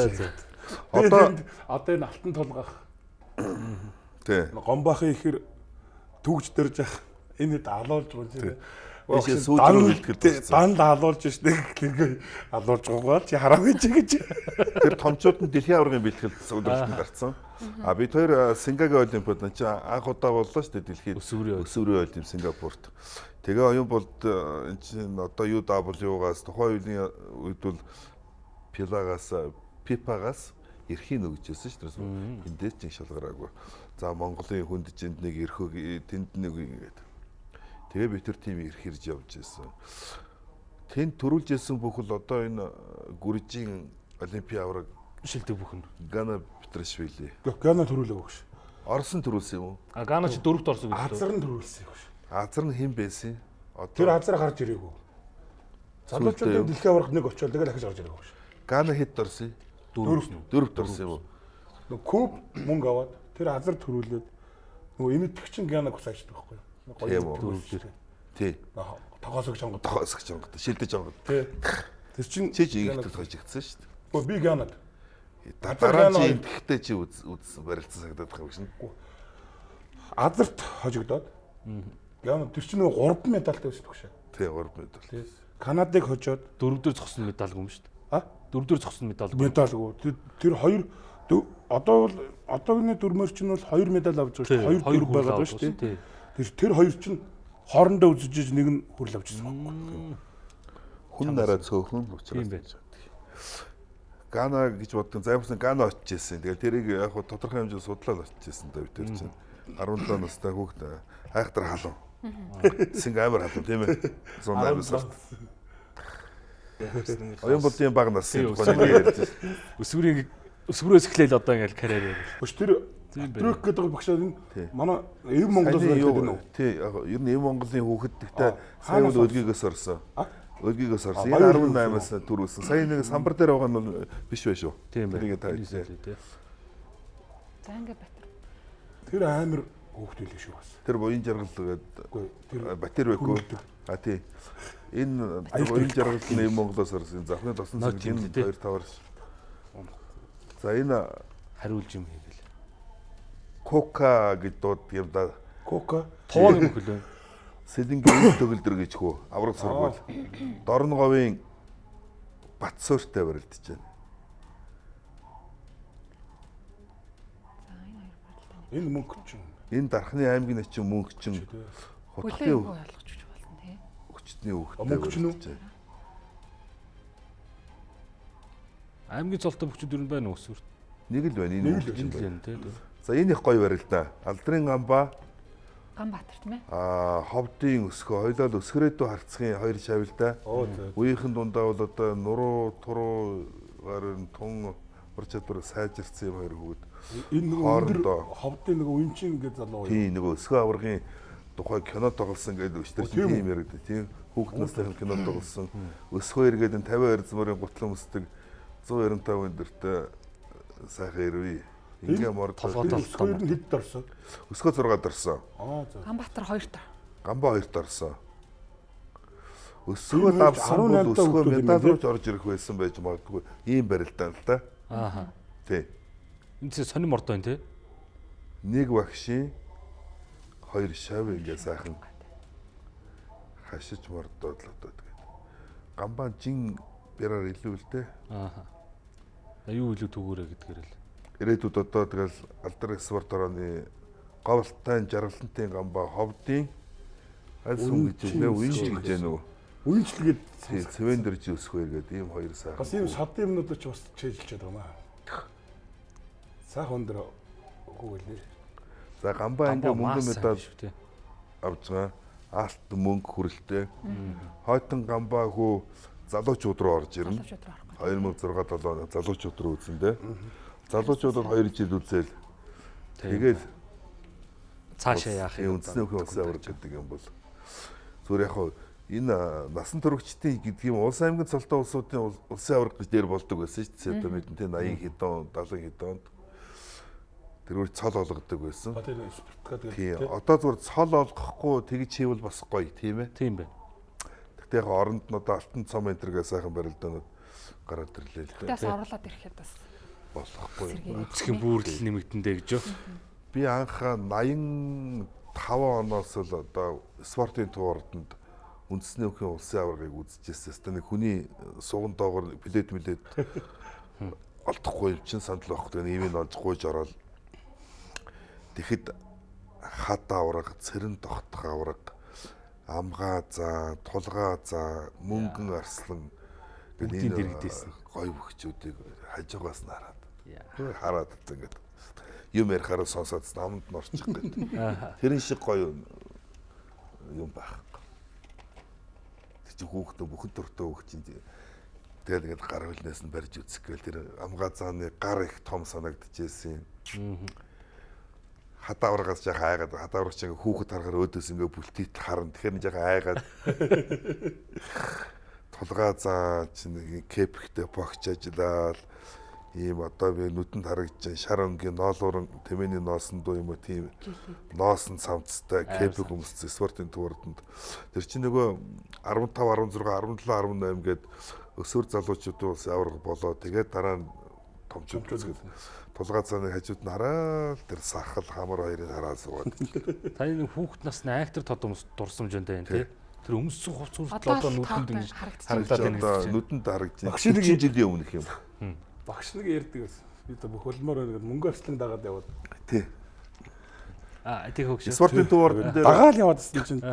Одоо энэ алтан толгох Тий. гомбахын ихэр түүж дөрж ах энэ алуулж байгаа юм. Ийшээ сүүл бэлтгэл. Дан алуулж шнэ гэргээ алуулж байгаа чи хараа гэж. Тэр томчууд нь дэлхийн аваргын бэлтгэл өдрөлтөнд гарцсан. А бид хоёр Сингагийн олимпиад чи анх удаа боллоо шүү дээ дэлхийн өсвөрийн олимп Сингапурт. Тэгээ оюун болд энэ чинь одоо UW-гаас тухайн үед бол Пипагаас эрхийн өгчээсэн шүү дээ. Эндээс чинь шалгараагүй. За Монголын хүнд чинд нэг эрхөг тэнд нэг ингээд. Тэгээ би тэр тим эрх ирж явж байсан. Тэнд төрүүлж ирсэн бүхэл одоо энэ гүржийн олимпийн авраг Шилдэг бүхэн. Гана Петрашвили. Гана төрүүлээ багш. Оросын төрүүлсэн юм уу? А Гана чи дөрөвт орсон гэж. Азар нь төрүүлсэн багш. Азар нь хэн байсан? Тэр азар гарч ирээгүй. Залуучуудын дэлхийн аварга нэг очиод тэгэл ахиж гарч ирээгүй багш. Гана хэд орсон? Дөрөвт орсон юм уу? Нөгөө куб мөнгө аваад тэр азар төрүүлээд нөгөө эмэтгчин Гана гус ажилладаг байхгүй юу? Гоё тий. Тогоосог жонгод. Шилдэж жонгод. Тий. Тэр чин Чи ингэдэг хожигдсан шүү дээ. Гэхдээ би Ганад. Дараа чи ингэхтэй чи үз барилцсан сагдаад байгаа юм шин. Азарт хожигдоод. Ганад тэр чин нөгөө 3 медальтай байсан багш. Тий 3 медаль. Тий. Канадыг хожоод Дөрөвдөр зогсон медальгүй юм шүү дээ. а Дөрөвдөр зогсон медальгүй. медальгүй. Тэр хоёр одоо бол одоогийн дөрмөр чинь бол 2 медаль авч байгаа шүү. 2 дөрв байгаа шүү дээ. Тэр хоёр чинь хоорондоо үзэж нэг нь хүрэл авчихсан байхгүй. Хүн нараа цөөхөн учраас. Гана гэж боддог. Займсан Гана очиж ирсэн. Тэгээд тэрийг яг хуу тодорхой хэмжээнд судлаад очиж ирсэн да бид тэр чинь 17 настай хүүхд айхтар халуун. Синг амар халуун тийм ээ. 108 сард. Оюун болдын баг насны тухай ярьж байна. Өсвөрөөс эхлээл одоо ингээл карьер ярил. Өш тэр трек гэдэг багшаа энэ манай Эв Монголоос байдаг нь үү? Тий, ер нь Эв Монголын хүүхэд гэхдээ сайн үл өлгийгөөс орсон. Өлгийгөөс орсон. Энэ 18-аас төрүүлсэн. Сая нэг самбар дээр байгаа нь бол биш байх шүү. Тийм тэрийг та За ингээ Батар. Тэр амар хүүхд үлээ шүү бас. Тэр буян жаргал гэдэг батер байхгүй. А тий. Энэ буян жаргал нь Эв Монголоос орсон. Завхны тосон зүйл энэ 2 тавар. За энэ хариулж юм хийгээл. Кока гэж дууд юм да. Кока. Тоо юм хөлөө. Сэлэнгийн төгөлдөр гэж хөө авраг сургууль. Дорноговын Батсууртай барилдаж байна. Энэ мөнгө чинь. Энэ Дархны аймгийн начин мөнгө чинь Бүлээн ойлгож болно тий. өчтний Мөнгө хүүхдээ чинь үү? Аймгийн цолтой бүчүүд юу байна уу өсвөрт? Нэг л байна энэ. Энэ л юм тий. За энэ их гоё барилдаа. Алдрын гамбаа Ганбаатар тийм ээ. ховдын өсгөө хоёлоо л өсгөрөөдөө харцгийн хоёр шавилдаа. Үеийнхэн дундаа бол одоо нуруу туруу гарын тун ур чадвар сайжирсан юм хоёр хүүд. Энэ нөгөө Хоорондоо. ховдын нөгөө үнчин гэдэг залуу. Тийм нөгөө өсгөө аваргын тухай кино тоглосон гэдэг өчтөр тийм яригдав тийм. Хүүхэд насны кино тоглосон. Өсгөө иргэд 52 змөрийн гутлан өмсдөг 195 өндөртэй сайхан ирвэ. Ингээ морд Өсгөө нь хэд дорсон? өсгөө 6 дорсон. За. Ганбаатар 2 дор. Гамбаа 2 дорсон. Өсгөө давсан бол өсгөө медаль руу ч орж ирэх байсан байж магадгүй. Ийм барилдаан л да. Ааха. Тий. Энэ чинь сонир мордоо юм те. Нэг багшийн 2 шав ингээ сайхан хашиж мордоод л одоо тэгээд. Гамбаа жин бяраар илүү л дээ. Ааха. Юу илүү түгээрэ гэдгээр л. Ирээдүйд одоо тэгэл алдар спорт орооны говьлтайн жаргалантын гамбаа ховдын аль сүм гэж нэ үеийн гэж нөө. Үнэлгээд Цэвэндэрж өсгөө гэдэг ийм хоёр сайхан. бас ийм садын юмнууд ч бас чийлж байгаа юм аа. Сайхан өндөр үгүүлээ. За гамбаа ингээ мөнгө медаль шүү те. авч байгаа. Алт мөнгө хүрэлтэй. Хойтон гамбаа хүү залуучууд руу орж ирнэ. 2006-7 оны залуучууд руу үзэн дээ. Залуучуудад 2 жил үзэл. Тэгээд Цаашаа яах юм. үндэсний өхөн улсын аварга гэдэг юм бол зүгээр яг энэ насан туршидтын гэдгийг улс аймгийн цолтой улсуудын улсын аварга гэж дээр болдог байсан шүү дээ. Одоо мэдэн тэ 80 хэдэн 70 хэдэн тэрүүр цол олгодог байсан. Тийм. Одоо зүгээр цол олгохгүй тэгж хийвэл бас гоё тийм ээ. Тийм бэ. Гэхдээ яг оронд нь одоо алтан цом энтергээ сайхан барилдаанууд гараад ирлээ л дээ. Тэгээс оруулаад ирэхэд бас Болохгүй. Үсгийн бүрдэл нэмэгдэндээ гэж юу? Би анх 85 оноос л одоо спортын туурданд үндэсний өхөн улсын аваргыг үзчихсэн. Хэвээ нэг хүний суган доогоор плед олдохгүй юм чин сандал байхгүй. Нэг юм олж гуйж ороод тэгэхэд хад аварга, цэрэн тогтох аварга, амгаа за, тулгаа за, мөнгөн арслан Бүгдийн дэрэгдээсэн. гой бөхчүүдийг хажуугаас нь хараад ингээд юм ярихаараа сонсоод намд нь орчих гэдэг. Тэрэн шиг гоё юм байх. Тэг чи хүүхдээ бүхэн дуртай хүүхд чинь тэгэл ингээд гар хөлнөөс нь барьж үзэх гээл тэр амгаа зааны гар их том санагдчихсэн юм. Хадаа аврагаас жаа хайгаад хадаа аврагч ингээ хүүхэд харахаар өөдөөс ингээ бүлтийт харна. Тэгэхээр жаа хайгаад тулгаа заа чинь кепхтэй богчаажлаа. Ийм одоо би нүдэнд харагдаж шар өнгийн ноолууран тэмээний ноосон дуу юм уу тийм ноосон цамцтай кепх өмссөн спортын туурданд тэр чинь нөгөө 15 16 17 18 гээд өсвөр залуучуудын улсын аварга болоо тэгээд дараа нь томчууд үзгээд тулгаа цааны хажууд нь хараад тэр сахал хамар хоёрыг хараад суугаад. Таны нэг хүүхэд насны актер тодомс дурсамжтай юм тий. Тэр өмссөн хувц хүртэл одоо нүдэнд ингэж харагдаад байна. Одоо нүдэнд харагдаж Багш нэг жилийн өмнөх юм. багш нэг ярьдаг байсан. Би одоо бүх хөлмөр байгаад мөнгө арслан дагаад яваад. Тий. Тэг хөгш. Спортын туурдан дээр Дагаал яваадсан чинь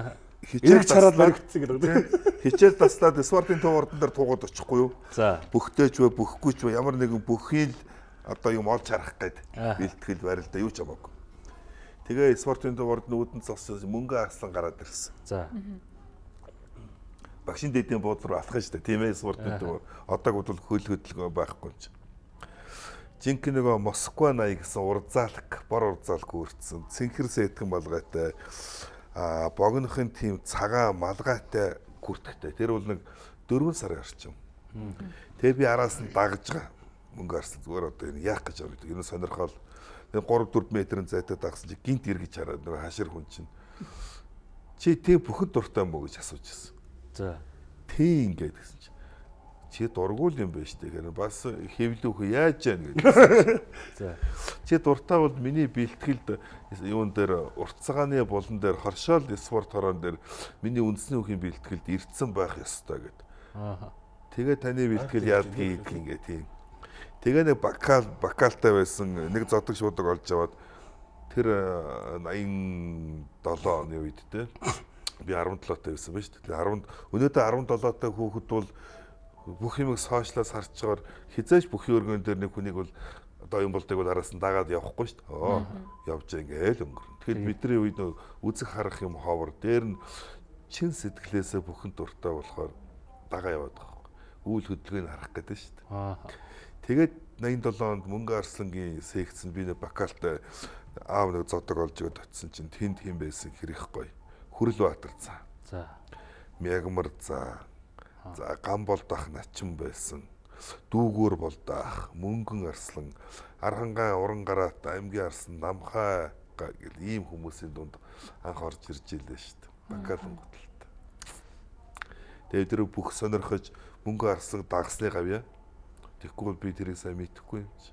хичээл чараад таслаад баригдсан гэдэг. хичээл таслаад спортын туурдан дээр туугаад очихгүй юу? За. Бөхтөөч вэ, бөхгүй ч вэ ямар нэгэн бүхий л одоо юм олж харах гээд бэлтгэл барилда юу ч хамаагүй. Тэгээ спортын туурд нүдэнд зогсож мөнгө арслан гараад ирсэн. За. Багшийн дэдийн буудлын руу алхах штэ тийм ээ спортын туур. Одоог бол хөл хөдөлгөөн байхгүй юм чи. Жинхэнэ нөгөө Москва 80 гэсэн урзаалк, бор урзаалк үүрцсэн. Цэнхэр сэтгэн малгайтай богинохын тийм цагаан малгайтай күртгтэй. Тэр бол нэг 4 сар гарч юм. Тэгээ би араас нь дагж байгаа. Мөнгө арсан зүгээр одоо энэ яах гэж байгаа. Энэ сонирхол 3-4 метрийн зайтай дагсан чи гинт эргэж хараад нөгөө хашир хүн чинь. Чи тийм бүхэн дуртай мó гэж асууж ирсэн. За. Тийм ингээд гэсэн чи. Чи дургуул юм байна штэ. Тэгэхээр бас хэвлүүх яаж яана гэдэг. За. Чи дуртай бол миний бэлтгэлд юун дээр урт цагааны болон дээр хоршоол спорт хорон дээр миний үндэсний үеийн бэлтгэлд ирдсэн байх ёстой гэд. Ааха. Тэгээ таны бэлтгэл яадгийг ингээ тийм. Тэгээ нэг бакалтай байсан нэг зодог шуудаг олж аваад тэр 87 оны үед те би 17 таа байсан байж тээ. Өнөөдөр 17 таа хүүхэд бол бүх юмыг сошиалаас харж байгаа хизээч бүхий өргөн дээр нэг хүнийг бол одоо юм болдог бол араас нь дагаад явахгүй шүү дээ. Явж ингээл өнгөрнө. Тэгэхээр бидний үед үзэх харах юм ховор дээр нь чин сэтгэлээсээ бүхэн дуртай болохоор дагаа яваад байгаа. Үйл хөдөлгөөнийг харах гэдэг шүү дээ. Ааха. Тэгээд 87 онд Мөнгө Арслангийн секцэнд би нэг бакалтай аав нэг зодог олж өгöd очсон чинь тэнд хэм байсан хэрэг гоё. Хүрлбаатар цаа. За. Мягмар цаа. За Гамболдах начин байсан. Дүүгүүр болдаах, Мөнгөн Арслан, Архангай Урангараат, Аймгийн Арслан, Намхай гэл ийм хүмүүсийн дунд анх орж ирж илээ шүү дээ. Бакалын готолт. Тэгээд тэр бүх сонирхож Мөнгөн Арслаг дагсныг авъя. Тэгэхгүй би тэрийг сайн мэдэхгүй юм чи.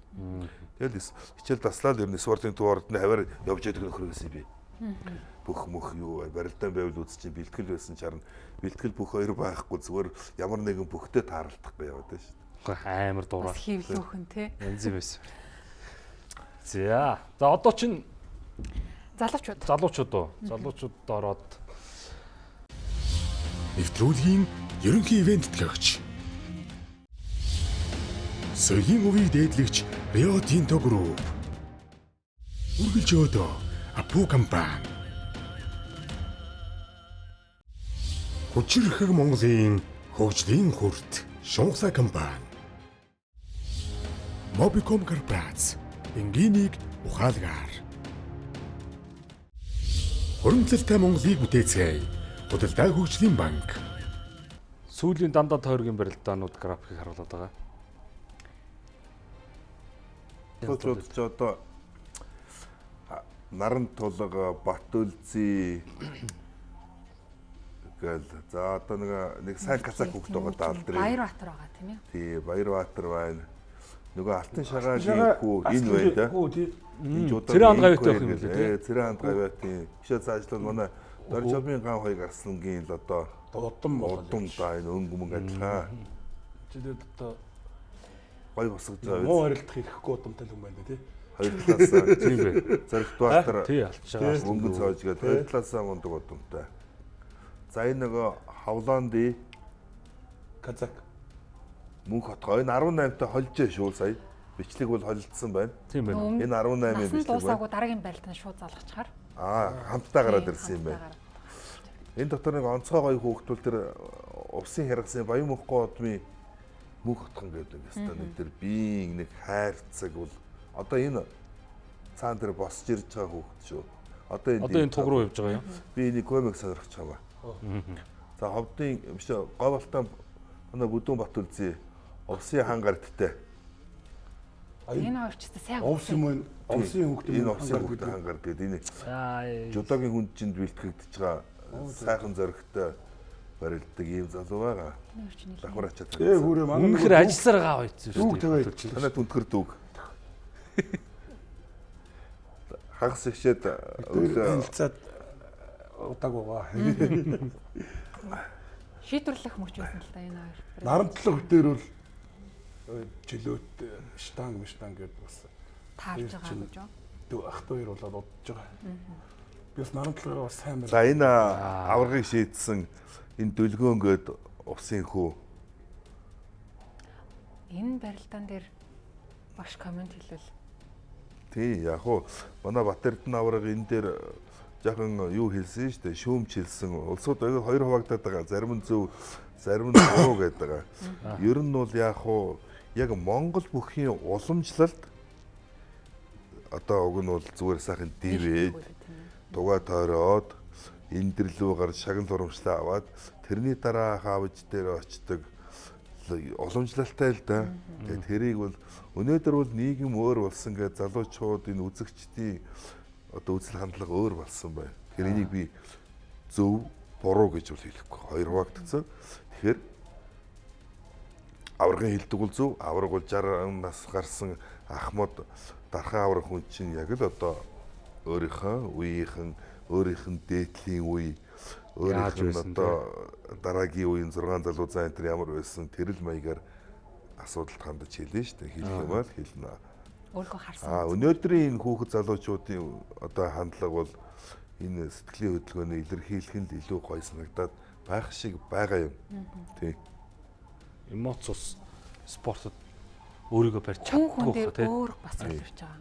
Тэгэл хичээл таслаад ер нь спортын туурд нь хавар явж яддаг нөхрөөс би. Бүх мөх юу барилдаан байвал үз чинь бэлтгэл байсан чарна. Бэлтгэл бүх хоёр байхгүй зүгээр ямар нэгэн бүхтэй тааралдахгүй яваад байна шүү дээ. Амар дуурал. Бас хөвлөөхөн тий. Янз байсан. За одоо чинь залуучууд уу? Залуучууд ороод Нэвтрүүлгийн ерөнхий ивент төлөөгч. Соёлын өвийг дээдлэгч Rio Tinto Group. Үргэлж өдөө Апу компани. Хүчирхэг Монголын хөгжлийн хүрт Шунхсай компани. Mobicom корпорац энгийнийг ухаалгаар. Хуримтлалтай Монголыг бүтээцгээе. Худалдаа хөгжлийн банк. сүүлийн дандаа тойргийн барилдаанууд графикийг харуулдаг байгаа. Залуучууд ч одоо Наран тулга, Батүлзий гэл за одоо нэг сайн кацак хөвгт байгаа даалдрын. Баярбаатар байгаа тийм ээ. Тий, Баярбаатар байна. Нөгөө Алтан шагаалын хүү энэ байна да. Энэ жуудаа Цэрэн хандгавьт байх юм лээ тий. Цэрэн хандгавьт тий. Бишээ цаашлал манай Доржобын ган хоёрыг Арслангийн л одоо удам да энэ өнгө мөнгө адилхан. Жилээд одоо Гой босгож байгаа. муу харилцах ирэхгүй удамтай л юм байна тий. Хоёр талаасаа Тийм бай. Зоригтбаатар Тий алчаа. өнгө цоож гээд хоёр талаасаа мундаг удамтай. За энэ нөгөө Хавланди Казак мөнх хотгоо энэ 18-тай холжээ шүү сая. Бичлэг бол холилдсон байна. Тийм байна. Энэ 18-ийн Насан бичлэг байна. дуусаагүй дараагийн барилтанд шууд залгачаар. Хамтдаа гараад ирсэн юм байна. Энэ дотор нэг онцгой гоё хөөгтүүл тэр увсын хэрэгсэн Баян мөнхгүй одмын мөнх хотгон гэдэг юм. Нэг тэр биеийн нэг хайрцаг бол одоо энэ цаан дээр босч ирж байгаа хөөгт шүү. Одоо Энэ туг руу явж байгаа юм. би энийг комик сонирхож байгаа. За ховдын биш говалтан манай Бүдүүн Батүлзий увсын хан гардтай. Энэ хоёр ч гэсэн сайн. овс юм байна. Овсын хөвгт Энэ увсын хан гард гэдэг энэ жудогийн хүнд чинь бэлтгэгдэж байгаа сайхан зөрөгтэй барилддаг ийм залуу байгаа. Давхар ачаад. Хүрээ манай Үнэхээр ажилласаар гаа байцсан шүү Дүүг тавиад. Танай түнтгэр дүүг. Хагас ихшээд хэлцээд удааг байгаа. Шийдвэрлэх мөч байсан л да энэ хоёр. Нарантлаг хөтөр бол жилөөт штанг гэдэг бас Таарж байгаа гэж юу? дүү ах 2 болоод удаж байгаа. Би бас нарантлагаа бас сайн байна. за энэ аваргыг шийдсэн энэ дүлгөөнгөд усын хүү. Энэ барилдаан дээр багш комент хэлвэл Тий яг уу манай Батэрдэн аварга энэ дээр жоохон юу хэлсэн шүү дээ. Шүүмж хэлсэн. Улсууд хоёр хуваагдаад байгаа. Зарим нь зөв, зарим нь буруу гэдэг байгаа. Ер нь бол яг уу яг Монгол бүхийн уламжлалт одоо уг нь бол зүгээр сайхан дивэд дугаа тойроод энэ дэрлүү гарч шагнал урамшлаа аваад тэрний дараа хаавж дээр очдог уламжлалтай л да. Тэгээд тэрийг бол өнөөдөр бол нийгэм өөр болсон гэж залуучууд энэ үзэгчдийн одоо үзэл хандлага өөр болсон байна. Тэгэхээр энийг би зөв буруу гэж бол хэлэхгүй. Хоёр хуваагдсан. Тэгэхээр аваргын хэлдэг бол зөв. Аварга бол 60 нас гарсан Ахмад дархан аврах хүн чинь яг л одоо өөрийнхөө үеийнхэн өөрийнх нь дээдлийн үе өөрийнх нь одоо дараагийн үеийн 6 залуу зан энэ ямар байсан тэрэл маягаар асуудалд хандаж хэлнэ шүү дээ. Хэлэх юм бол хэлнэ. өөргөө харсан. Өнөөдрийн энэ хүүхэд залуучуудын одоо хандлага бол энэ сэтгэлийн хөдөлгөөний илэрхийлэх нь илүү гоё санагдаад байх шиг байгаа юм. Тий. Эмоц ус спортод өөрийгөө барьж Хүн дээр чаддаггүй тий. өөр бас илэрч байгаа.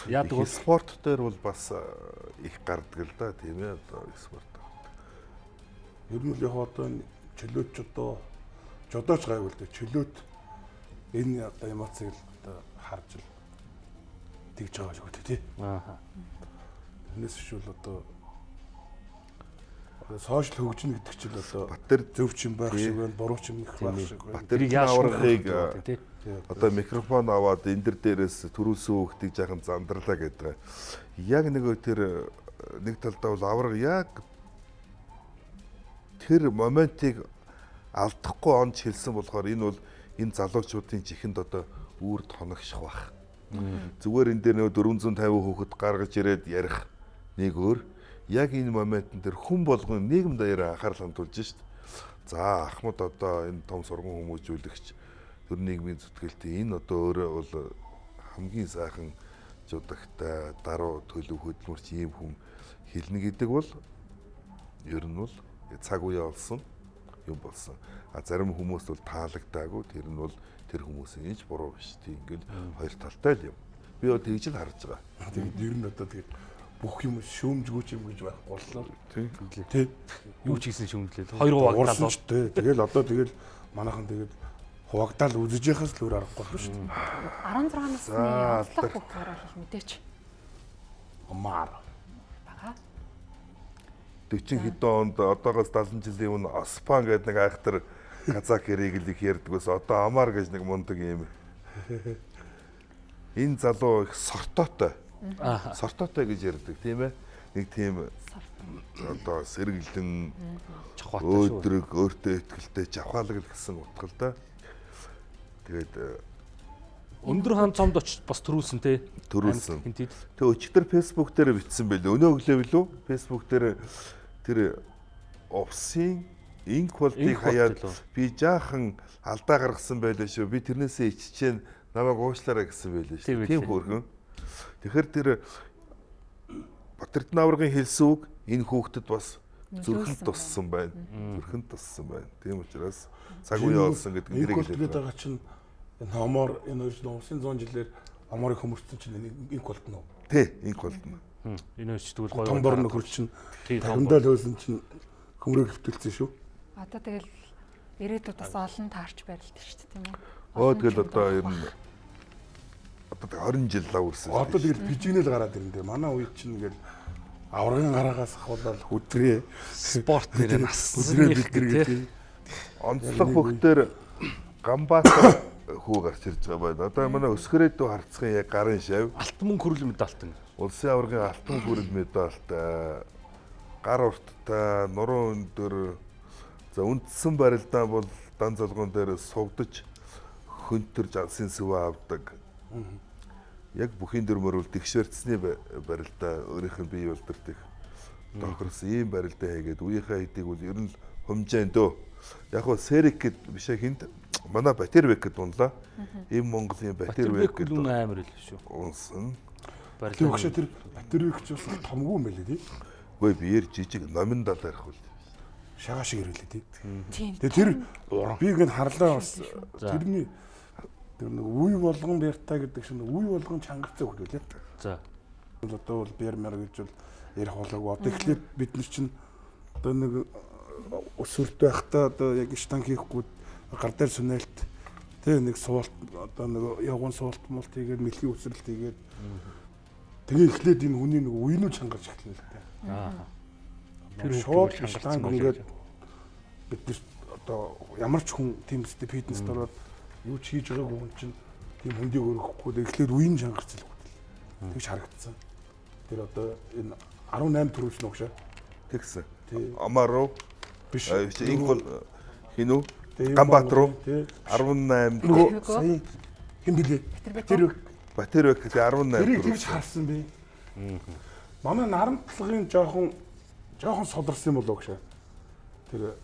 Яадаг бол Спорт дээр бол бас их гардаг л да тийм ээ одоо спорт. Ер нь л яг одоо чөлөөт жудооч гайвал дээ чөлөөт энэ одоо эмоцыг одоо харж л тэгж байгаа л үү тий. Аа. Тэрнээс биш бол одоо сошиал хөгжинэ гэдэг чинь одоо Батэр зөв ч юм байх шиг байна, буруу ч юм их байх шиг байна. Батэрийн аврагыг одоо микрофон аваад энэ дээрээс төрүүлсэн хүүхдийг жаахан зандарлаа гэдэг. Яг нөгөө тэр нэг талдаа бол авраг яг тэр моментыг алдахгүй онж хэлсэн болохоор энэ бол энэ залуучуудын чихэнд одоо үүр тоногших бах. Зүгээр энэ дээр нөгөө 450 хүүхэд гаргаж ирээд ярих нэг өөр. Яг энэ моментн дээр хүн болгон нийгэм даяараа анхаарал хандуулж шít. За Ахмад одоо энэ том сургууль хүмүүжүүлэгч төр нийгмийн зүтгэлтэй энэ одоо өөрөө бол хамгийн сайхан жудагтай даруй төлөв хөдөлмөрч ийм хүн хэлнэ гэдэг бол ер нь бол цаг үе олсон юм болсон. А зарим хүмүүст бол таалагдаагүй тэр нь бол тэр хүмүүсийн инж буруу биш. Тийм ингээл хоёр талтай л юм. Би одоо тэгж л харж байгаа. Тэгээд ер нь одоо тэгээд бүх юм шүүмжгүүч юм гэж байхгүй боллоо. Тийм. Тий. Юу ч хийсэн шүүмжлээ. Хоёр хуваагдал. Тэгэл одоо тэгэл манайхан тэгээд хуваагдал үзэж яхаас л өөр аргагүй болно шүү дээ. 16 насны онцлог хүүхээр бол мэдээч Амар. бага. 40 хэдэн онд одоогоос 70 жилийн өмнө Оспан гэдэг нэг айхтар казак хэрийг л их ярьдгээс одоо Амар гэж нэг мундаг юм. Энэ залуу их сортоотой. Сортоотой гэж ярьдаг тийм ээ. Нэг тийм одоо сэргэлэн Чухалтай шүү. өөдрөг өөртөө ихтэй жавхаалаг л гэсэн утга л да. Тэгээд Өндөр хаан цомд очиж бас төрүүлсэн те. төрүүлсэн. Хинтэд. Тэг өчтөр фэйсбુક дээр бичсэн байл. Өнөө өглөө билүү? Фэйсбુક дээр тэр овсын инк болтыг хаяад би жаахан алдаа гаргасан байлаа шүү. Би тэрнээсээ иччихээн намайг уушлаарай гэсэн байлаа шүү. Тийм хөөрхөн. Тэгэхээр тэр Батэрдэн аврагын хэлсэн үг энэ хүүхдэд бас зүрхэнд туссан байна. Зүрхэнд туссан байна. Тийм учраас цаг үе олсон гэдэг нэрийг хэлээд байгаа чинь энэ Амар энэ усын 100 жилээр Амарыг хөмөрсөн чинь инк болтно уу? тий, инк болтно. Энэ ч тэгвэл гоё. Том борно хөрч чинь тий, тавандаа л хөөсөн чинь хөмрөө хөвтөлсөн шүү. Одоо тэгэл ирээдүйд бас олон таарч барилт шүү дээ тийм үү? Тэгэл одоо ер нь одоо 20 жил лаврсан. Одоо тэгэл бижигнэл гараад ирэн дээ. Манай үед чинь ингээл аврагын гараагаас ахуулаад хөдрээ спорт нэр нас бэлдэргээ. Онцлог хөхтөр Гамбат хүү гарч ирж байгаа байна. Одоо манай өсгөрөөдөө харцсан яг гарын шав. алтан мөнгө хүрэл медальтай. Улсын аврагын алтан хүрэл медальтай. Гар урттай, нуруу өндөр. За үндсэн барилдаа бол дан залгуун дээр сугдаж хөнтөр жалсын сүвэ авдаг. Яг бүхийн дөрмөр бол тэгшэрцсний барилдаа өөрийнх нь бий болдордох. Тохирсон ийм барилдаа хийгээд үеийнхээ хэдийг бол ер нь хумжаан дөө. Яг хөө Сэрик гэд биш хинт манай Батэрбек гэд унлаа. Ийм Монголын Батэрбек гэд амар л шүү. унсан. Тэр өгшө тэр Батэрбек ч бас томгүй юм байлээ тий. Гүй биер жижиг номиндал ярих үл. Шагаа шиг ирэлээ тий. Тийм. Тэгээ тэр би ингээд харлаа бас тэрний тэр нэг үе болгон бяртаа гэдэг шиг үе болгон чангарцаа хөлөө. За. Одоо бол бэр мэр гэж бол ярих болоогүй. Одоо эхлээд бид нар чинь одоо нэг өсвөрт байхдаа одоо яг штанг хийхгүй гар дээр сүнэлт тэг нэг суулт одоо нэг явган суулт мулт хийгээд мэлхий үсрэлт хийгээд тэгээ эхлээд энэ хүний нэг үеийнүү чангарч эхэлнэ л дээ. Тэр шууд штанг ингээд бид нар одоо ямар ч хүн тийм сте фитнес дороод юу ч хийж байгаагүй хүн чинь тийм хөндийг өргөхгүй эхлээд үеийн чангарч л хөдөл. Тэгж харагдсан. Тэр одоо энэ 18 төрүүлсэн угшаа. Тэгсэн. Амаруу Биш. Энэ бол хинүү? Гамбат руу 18 сая хэн блэ? Батэрбек гэдэг 18. Тэрийг тэгж харсан бэ. Манай нарамтлагын жоохон содорсон юм болоо гэж. Тэр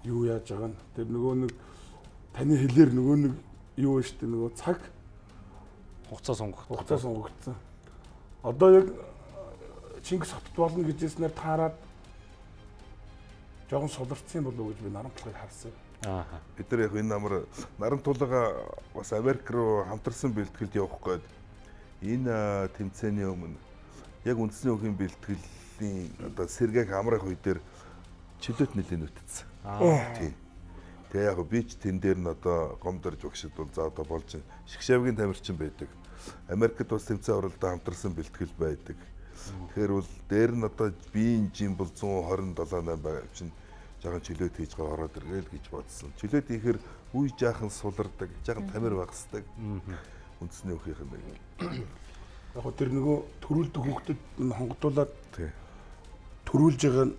юу яаж байгаа нь? Тэр нөгөө нэг таны хэлээр нөгөө нэг юу вэ штэ нөгөө цаг Хугацаа сонгогдсон. Одоо яг Чингис хотод болно гэжсэнээр таарад жоохон содорцсон болов уу гэж би нарамтлагыг харсан. Бид нар яг энэ намар нарамтуулга бас Америк руу хамтарсан бэлтгэлд явах гээд энэ тэмцээний өмнө яг үндэсний өвгийн бэлтгэлийн одоо сэргээг амрах үе дээр чөлөөт нэлийн үтцсэн. Тийм. Тэгээ яг би ч тэн дээр нь одоо гомдорж багшд бол за одоо болж Шгшавгийн тамирчин байдаг. Америкт бас тэмцээн оролдоо хамтарсан бэлтгэл байдаг. Тэгэхээр бол дээр нь одоо биеийн жим бол 127 байгаа чинь жаахан чөлөөт хийж байгаа ороод иргээл гэж бодсон. Чөлөөт хийхээр үе жаахан сулардаг, жаахан тамир багсдаг. Үндэсний үхийнх юм байна. Яг хөө тэр нөгөө төрүүлдэг хүүхдэд хонгодуулаад Тий. төрүүлж байгаа нь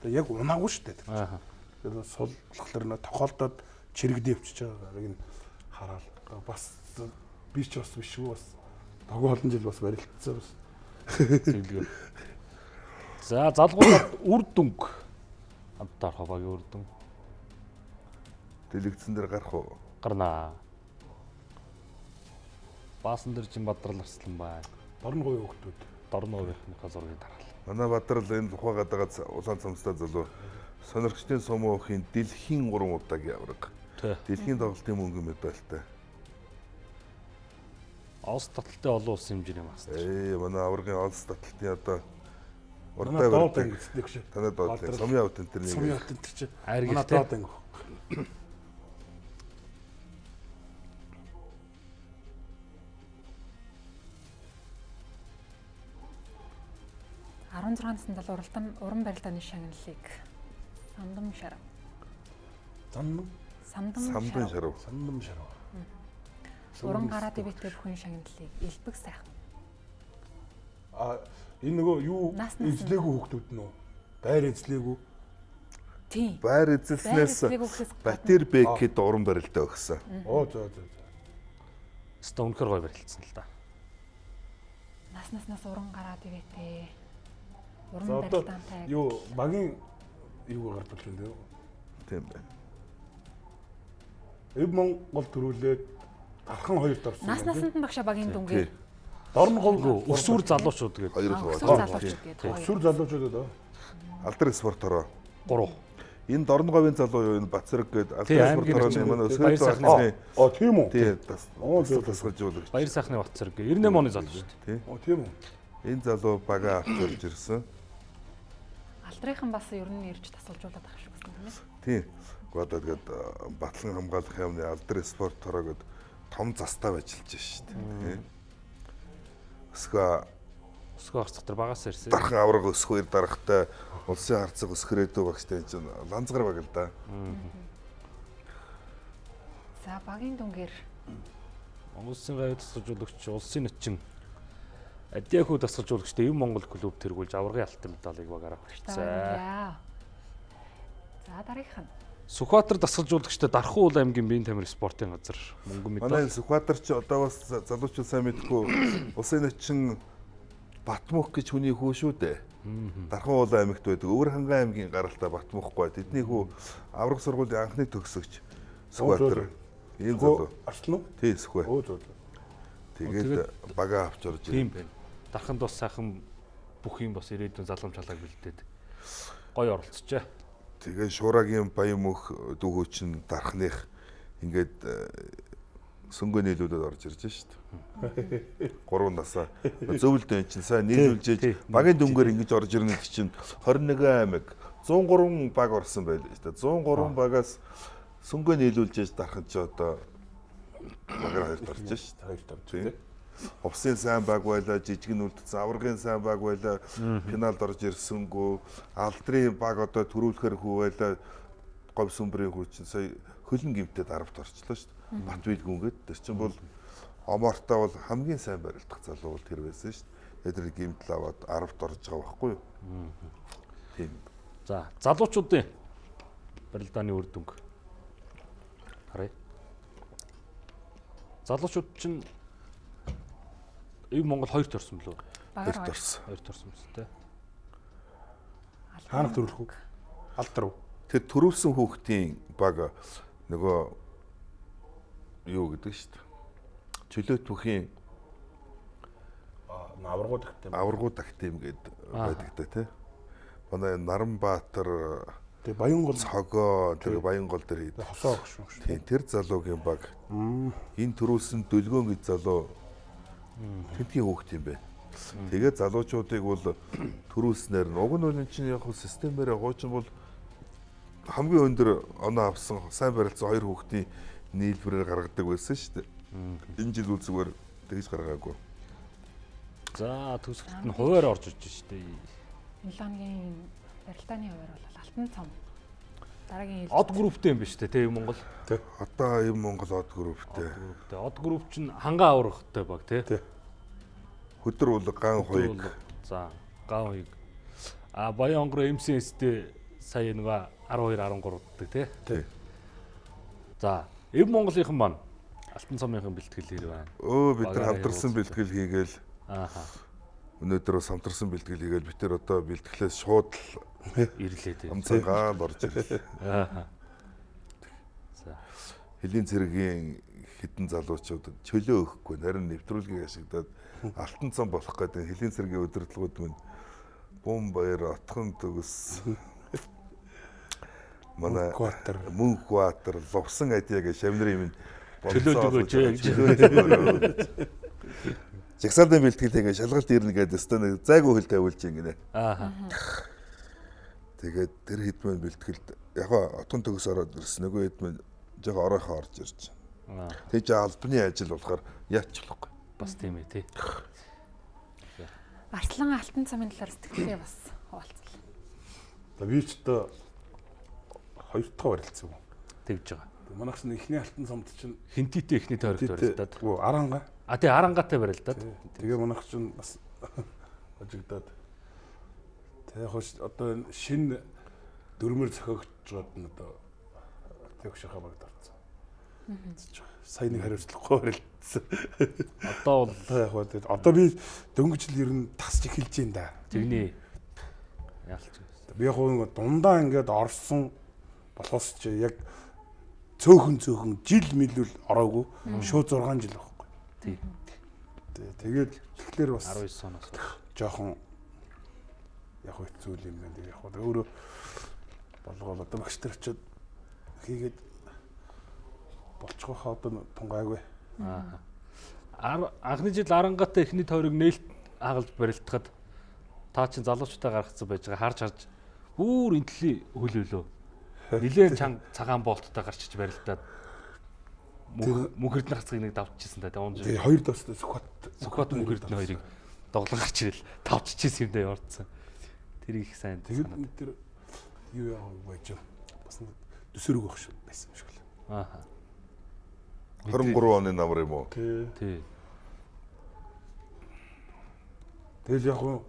одоо яг унаагүй шүү дээ. Аа. Тэр суллахлаар нөө тохиолдоод чирэгдээ өвчөж байгааг нь хараад бас би ч бас бишгүй бас тогоо олон жил бас барилдсан бас. Тэглээ. За залгуулаад үр дүнг хамтаар хаваагийн үр дүн Дэлгэцэн дээр гарах уу? гарнаа. Баасан дээр Жинбадрал арслан бай. Дорн гоё хүүхдүүд. Дорноовийнхнийхаа зургийг дараал. Манай Бадрал энэ ухаагаад байгаа улаан цамцтай залуу сонирхчдын сумын дэлхийн 3 удаагийн авраг. Тий. Дэлхийн тоглолтын мөнгөн медальтай. Оос таталтай олон улсын хэмжээний мастер. Манай аврагын олс таталтын одоо Манай доод анги гэсдэг шээ. Танай доод анги. Сумын авт энэ төр Сумын нэг. хот энэ чи. Хайр Манай гэлтэй. доод анги. 16 насны залуу уран барилдааны шагналыг Самдан шарав. Самдан шарав. Самдан шарав. Уран гараа дэвтэй бүхэн шагналыг элбэг сайхан. А энэ нөгөө юу эзлээгүй хүүхдүүд нөө байр эзлээгүй. Тийм. Байр эзэлснээс Батэр Бек гэд уран барилдаа өгсөн. Оо зөө. Өстө үнэхээр гоё барилдсан л да. Наснаас уран гараа дэвтэй. Уран За одоо барилдаантай. юу багийн юу гардуулж байна дээ. Тийм байна. Эв Монгол төрүүлээд дархан хоёрт орсон. Наснаас нь багшаа багийн дүнгээр. Дорн гол Өсвөр залуучууд гэдэг. Хоёр Өсвөр хуваалцсан. залуучууд гэдэг. өсвөр залуучууд оо. Алдар спортороо. 3. Энэ Дорноговын залуу юу энэ Бацраг гээд Тий, Алдар аймгийн спортороо манай Баяр өсвөр сайхны залууны Оо тийм үү. тий Оо, зөв. тасгалжуулагч. Баяр сайхны Бацраг 98 оны залуу шүү дээ. Тий. Оо тийм үү. Энэ залуу бага авч орж ирсэн. Алдрынхан бас ер нь ирж тасалжуулаад байх шиг байна тийм ээ. Тий. Одоо тэгээд Батлан хамгаалах яамны Алдар спортороо гээд том застав ажиллаж шүү дээ. Өсгөө Өсгөө орцох төр багаас ирсэн. дархан авраг өсгөөр дарахтай улсын харцаг өсгөрөөдөө багштай чинь ланзгар баг л да. За багийн дүнгээр Монгол Улсын гавь тасгалжуулагч, улсын нөчин Адиахүү тасгалжуулагчтай Эв Монгол клуб тэргүүлж аврагын алтан медалыг багаараа хүртсэн. За дараагийнх нь Сүхбаатар тасгалжуулагчтай Дархан уул аймгийн биеийн тамирын спортын газар мөнгөн Манай медаль. Сүхбаатар ч одоо бас залуучууд сайн мэдгүй улсын нөчин Батмөх гэж хүний хүү шүү дээ. Дархан уул аймагт байдаг. Өвөр ханган аймгийн гаралтай Батмөхгүй. Тэдний хүү авраг сургуулийн анхны төгсөгч Сүхбаатар. Ийм залуу. Арслан уу? Тий Сүхбэ. Оо зөө. Тэгээд бага авч орж Тийм байна. Дарханд бас сайхан бүх юм бас ирээдүйн залгамж халааг бэлдээд гоё оролцожээ. Тэгээ Шуурагийн Баян мөх дүүгөө чинь дархных ингээд сөнгөө нийлүүлээд орж ирж шүү дээ. 3 насаа зөвлөдөө чинь сайн нийлүүлж багийн дүнгээр ингэж орж ирнэ гэдэг чинь 21 аймаг 103 баг орсон байлаа шүү дээ. 103 багаас сөнгөө нийлүүлж дархан ч одоо багаар хоёрт орж шүү дээ. Хоёрт орж тий. Овсын сайн баг байлаа, жижигэн үлдсэн аврагын сайн баг байлаа, финалд орж ирсэнгүү, алдрын баг одоо төрүүлэхээр хүү байлаа, говь сүмбрийн хүү чинь сая хөлн гимтэд 10-т орчлоо шүү дээ. Батвид гүнгээд тэр чинь бол Омортоо бол хамгийн сайн барилдах залуу бол тэр байсан шүү дээ. Тэр гимтэл аваад 10-т орж байгаа байхгүй юу? Тийм. За, залуучуудын барилдааны үр дүнг харъя. Залуучууд чинь Эв Монгол 2-т орсон билүү? багаар Хоёрт орсон. 2-т орсон биз дээ. Хаанах төрүүлэх үү? Алдар уу? Тэр төрүүлсэн хүүхдийн баг нөгөө юу гэдэг шүү дээ. Чөлөөт бүхийн Аврагууд ихтэй. аврагууд актив гэдэг байдаг та тий. Манай Наранбаатар Тэгээ Баянгол цогоо тэр Баянгол дээр хийдэг. хосоо өгш шүү. Тийм тэр залуугийн баг. Энэ төрүүлсэн Дөлгөөн гэж залуу тэнтгийн хүүхд юм бэ. Тэгээд залуучуудыг бол төрүүлснээр нь уг нь бол энэ чинь яг системээр хуучин бол хамгийн өндөр оноо авсан сайн барилдсан 2 хүүхдийн нийлбэрээр гаргадаг байсан шүү дээ. Энэ жил үл зүгээр тэгж гаргаагүй. За төсөлт нь хуваар орж иж шүү дээ. Миланыгийн барилдааны хуваар бол алтан цом. Дараагийн Од групптэй юм биш үү те Монгол. Одоо юм Монгол од групптэй. Од групп чинь хангаа аврагтай баг те. Хөдөр бол ган хоёг. За ган хоёг. Баян онгор МСС-тэй сая нэг 12 13 ддэг те. Тий. За Монголынхан маань алтан цомынхан бэлтгэл хийв байна. Бид нар хамтарсан бэлтгэл хийгээл. Ааха. Өнөөдөр бас хамтарсан бэлтгэл хийгээл бид нар одоо бэлтгэлээс шууд Ирлээ те. амцаагаа орж ирлээ. Ааха. За Хэлийн цэргийн хідэн залуучууд чөлөө өгөхгүй нарийн нэвтрүүлгийг ашиглаад алтан цом болох гэдэг хэлийн цэргийн удирдлагууд минь бум баяр отхон төгс манай Мөнхбаатар ловсон адяг шавнарын минь чөлөөлөгөөч гэж. Жагсаалын бэлтгэл тэгээ шалгалт ирнэ гэдэг өстө зайгүй хөл тавиулж ингэнэ. Ааха. Тэгээд тэр хідмэн бэлтгэлд яг отхон төгс ороод ирсэн нөгөө хідмэн жоо оройхоо орж ирж. Тэгж албаны ажил болохоор яачлахгүй. Бас тийм ээ тий. Арслан алтан цамын талаар сэтгэлээ бас хуваалцлаа. Би ч одоо 2 дахь барилцсан юм. Тэгж байгаа. Манайх чинь эхний алтан цомд чинь Хинтитэй эхний тойрогт барилдаад. Аранга. Тий арангатай барилдаад. Тэгээ манайх чинь бас хожигдоод. Тэгээ хож одоо шинэ дөрмөр зохиогчдод нь одоо тэгшхаа багт орсон. Сайн нэг хариуцлагагүй барилдсан. Одоо бол яг одоо би дөнгөж жил ер нь тасч эхэлж байна да. тэгнэ. Яалч. Би яг нэг дундаа ингээд орсон болохоос чи яг цөөхөн жил мэлүүл ороогүй шууд 6 жил байхгүй. Тий. Тэгээд тэгэхээр бас 19 оноос жоохон яг хэцүү юм байна. Яг өөрөө болгоол одоо багш нар очиод хийгээд болчихоо одоо тунгаагүй. Анхны жил арангатай эхний тойрог нээлт хагалж барилдахад та чинь залуучуудаа гаргацсан байж байгаа харж бүр энтлийн хөлөөлөө. Нилээн цагаан болттой гарчиж барилдаад мөнхөрдний хацгийг нэг давчихсан та унж. Тэгээ хоёр достой Сүхбат мөнхөрдний хоёрыг доглон гарч ирэл давчихсан юм даа яварцсан. Тэр их сайн. Тэгээд тэр юу яах вэ байж бас төсөрөг өгөх шүү байсан юм шиг л. Ааха. 23 оны намар юм уу? Тий. Тэгэл яг хуу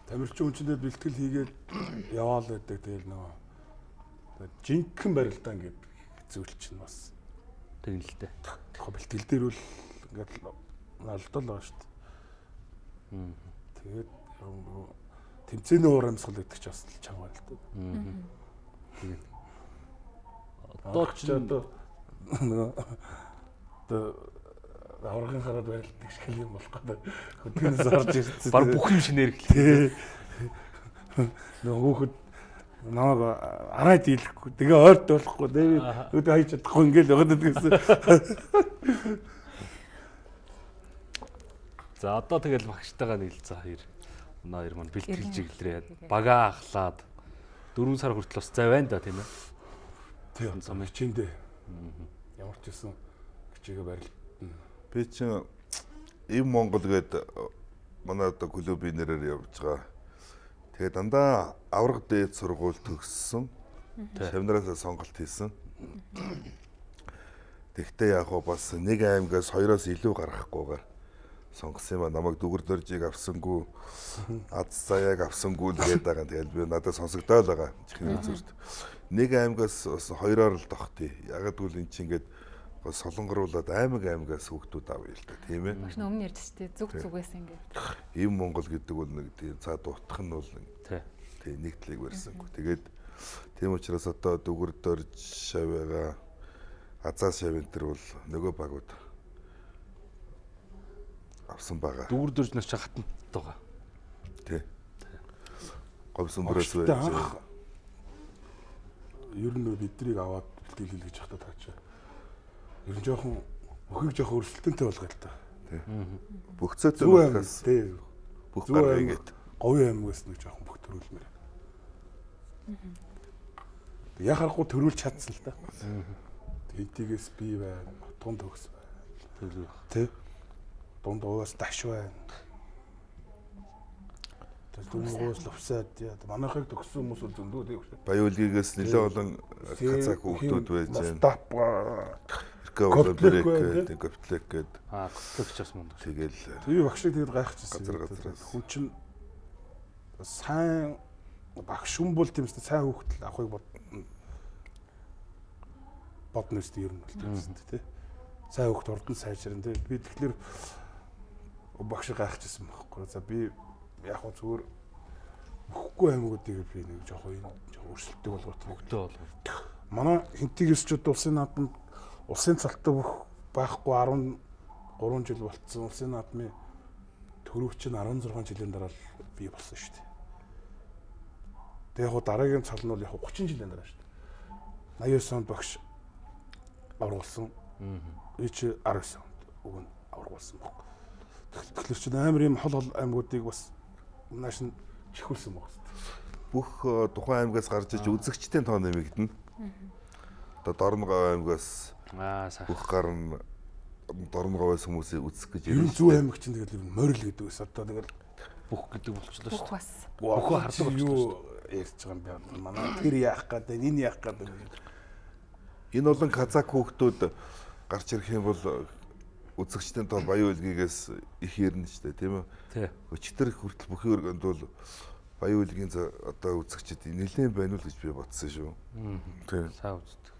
тамирчин хүнчиндээ бэлтгэл хийгээд яваал байдаг. Тэгэл нөгөө жинхэнэ барилдаа ингээд зүйл чинь бас Тэгнэ л дээ. яг бэлтгэл дээр бол ингээд алдал байгаа шүү дээ. Тэгээд тэмцээний уур амьсгал гэдэг чинь бас чанга байна л дээ. Тэгээд одоо ч одоо аврагын хараад барилдаг шиг юм болох гэдэг. Хөдгөнөөс орж ирсэн. баг бүх юм шинээр эхлэв. Нөгөө хүүхэд намайг араад ийлэхгүй. Тэгээ ойрт болохгүй. Өөдөө хайж чадахгүй ингээл яваад гэсэн. За одоо тэгэл багштайгаа нийлцээ хоёр. Наар маань бэлтгэлж иглэрээ. Багаа ахлаад 4 сар хүртэл бас зав байна да тийм ээ. Тийм замын чиндээ. Ямар ч гэсэн гिचгээ барилт. Би чинь Монгол гээд манай одоо клубын нэрээр явж байгаа. Тэгээд дандаа авраг дээд сургууль төгссөн. Шавнараасаа сонголт хийсэн. Тэгтээ яг бас нэг аймгаас 2-оос илүү гарахгүйгээр сонгосон юм а. Намайг дүгэр дөржийг авсангүй, аз заяаг авсангүй л гээд байгаа. Тэгээд би надад сонсогдоод байгаа. Чихний зүрт. Нэг аймгаас бас 2-оор л тогтъё. Ягаад гэвэл эн чинь ингээд солонгоруулаад аймагаас хүүхдүүд авъя л да тийм ээ. Маш өмнө ярьж штэ зүг зүгээс ингээд. Ийм Монгол гэдэг бол нэг тийм цаа дуутах нь бол тийм нэгтлийг барьсангүй. Тэгээд тийм учраас одоо дүгэр дөрж шавьяага азаа шавьян төр бол нөгөө багууд авсан байгаа. Дүгэр дөрж нас хатанд байгаа. Тий. Говьсон бүрээс байж. Ер нь биднийг аваад бэлтгэл хийлгэж хатаа таачаа. Ер нь жоохон өхийг жоохон өрсөлдөөнтэй болгоо л та. Тий. Бүх цэцээс тий. Бүх гаргийгээд говийн аймагаас нэг жоохон бүх төрүүлмээр. Яхахгүй төрүүлж чадсан л да. Эдгээс би байна. Нутган төгс байна. Тэ? Дунд уус даш байна. Дунгуус лувсаад яа. Манайхыг төгссөн хүмүүс зөндөө тийм үү? Баяуулгигээс нэлээд олон казак хүүхдүүд байж байна. Стап Коплек гэдэг. Коплек ч бас мундаг. Тэгэл тэр багшиг тэгээд гайхчихсан. газраас. Хүн чинь сайн багш хүн бол тийм үстэй сайн хүүхдэл авахыг бодно үстэй ер нь бол тийм үстэй тий. Сайн хүүхд урд нь сайжрын тий. Би тэгэхээр багшиг гайхчихсан байхгүй. За би яг хөө зүгээр өгөхгүй аймагуудыг би нэг жоохон өрсөлдөг болгоод Хөгтөө болгоо. манай хинтигсчүүд улсын наадамд улсын цалтаг бүх байхгүй 13 жил болцсон улсын наадмын төрөв чинь 16 жилийн дараа л бий болсон шүү дээ. Тэгээ яг дараагийн цал нь бол яг 30 жилийн дараа шүү дээ. 89 онд багш аврагсан. Би чи 19 онд уг нь аврагсан баг. Тэгэхээр чинь амар юм хол аймагуудыг бас нааш нь чихүүлсэн баг. бүх тухайн аймагаас гарч иж үзэгчдийн тоо нэмэгдэнэ. Одоо Дорногов аймагаас Сайн. бүх гарна Дорноговоос хүмүүсийг үзэх гэж Ер нь зүү аймаг чинь тэгэл ер нь морил гэдэг ус одоо тэгэл Бүх гэдэг болчихлоо Бүх шүү. бас Бүхэн хардаг юу ярьж байгаа юм бэ? Манай тэр яах гэдэг, энэ яах гэдэг. энэ болон казак хүүхдүүд гарч ирэх юм бол үзэгчдийн тоо баян үлгийгээс их ярина шүү дээ, тийм үү? Тий. Өчтөр хүртэл бүхэн өргөнд бол баян үлгийн одоо үзэгчд нэлээд байна уу гэж би бодсон шүү. Тийм. Сайн үздэг.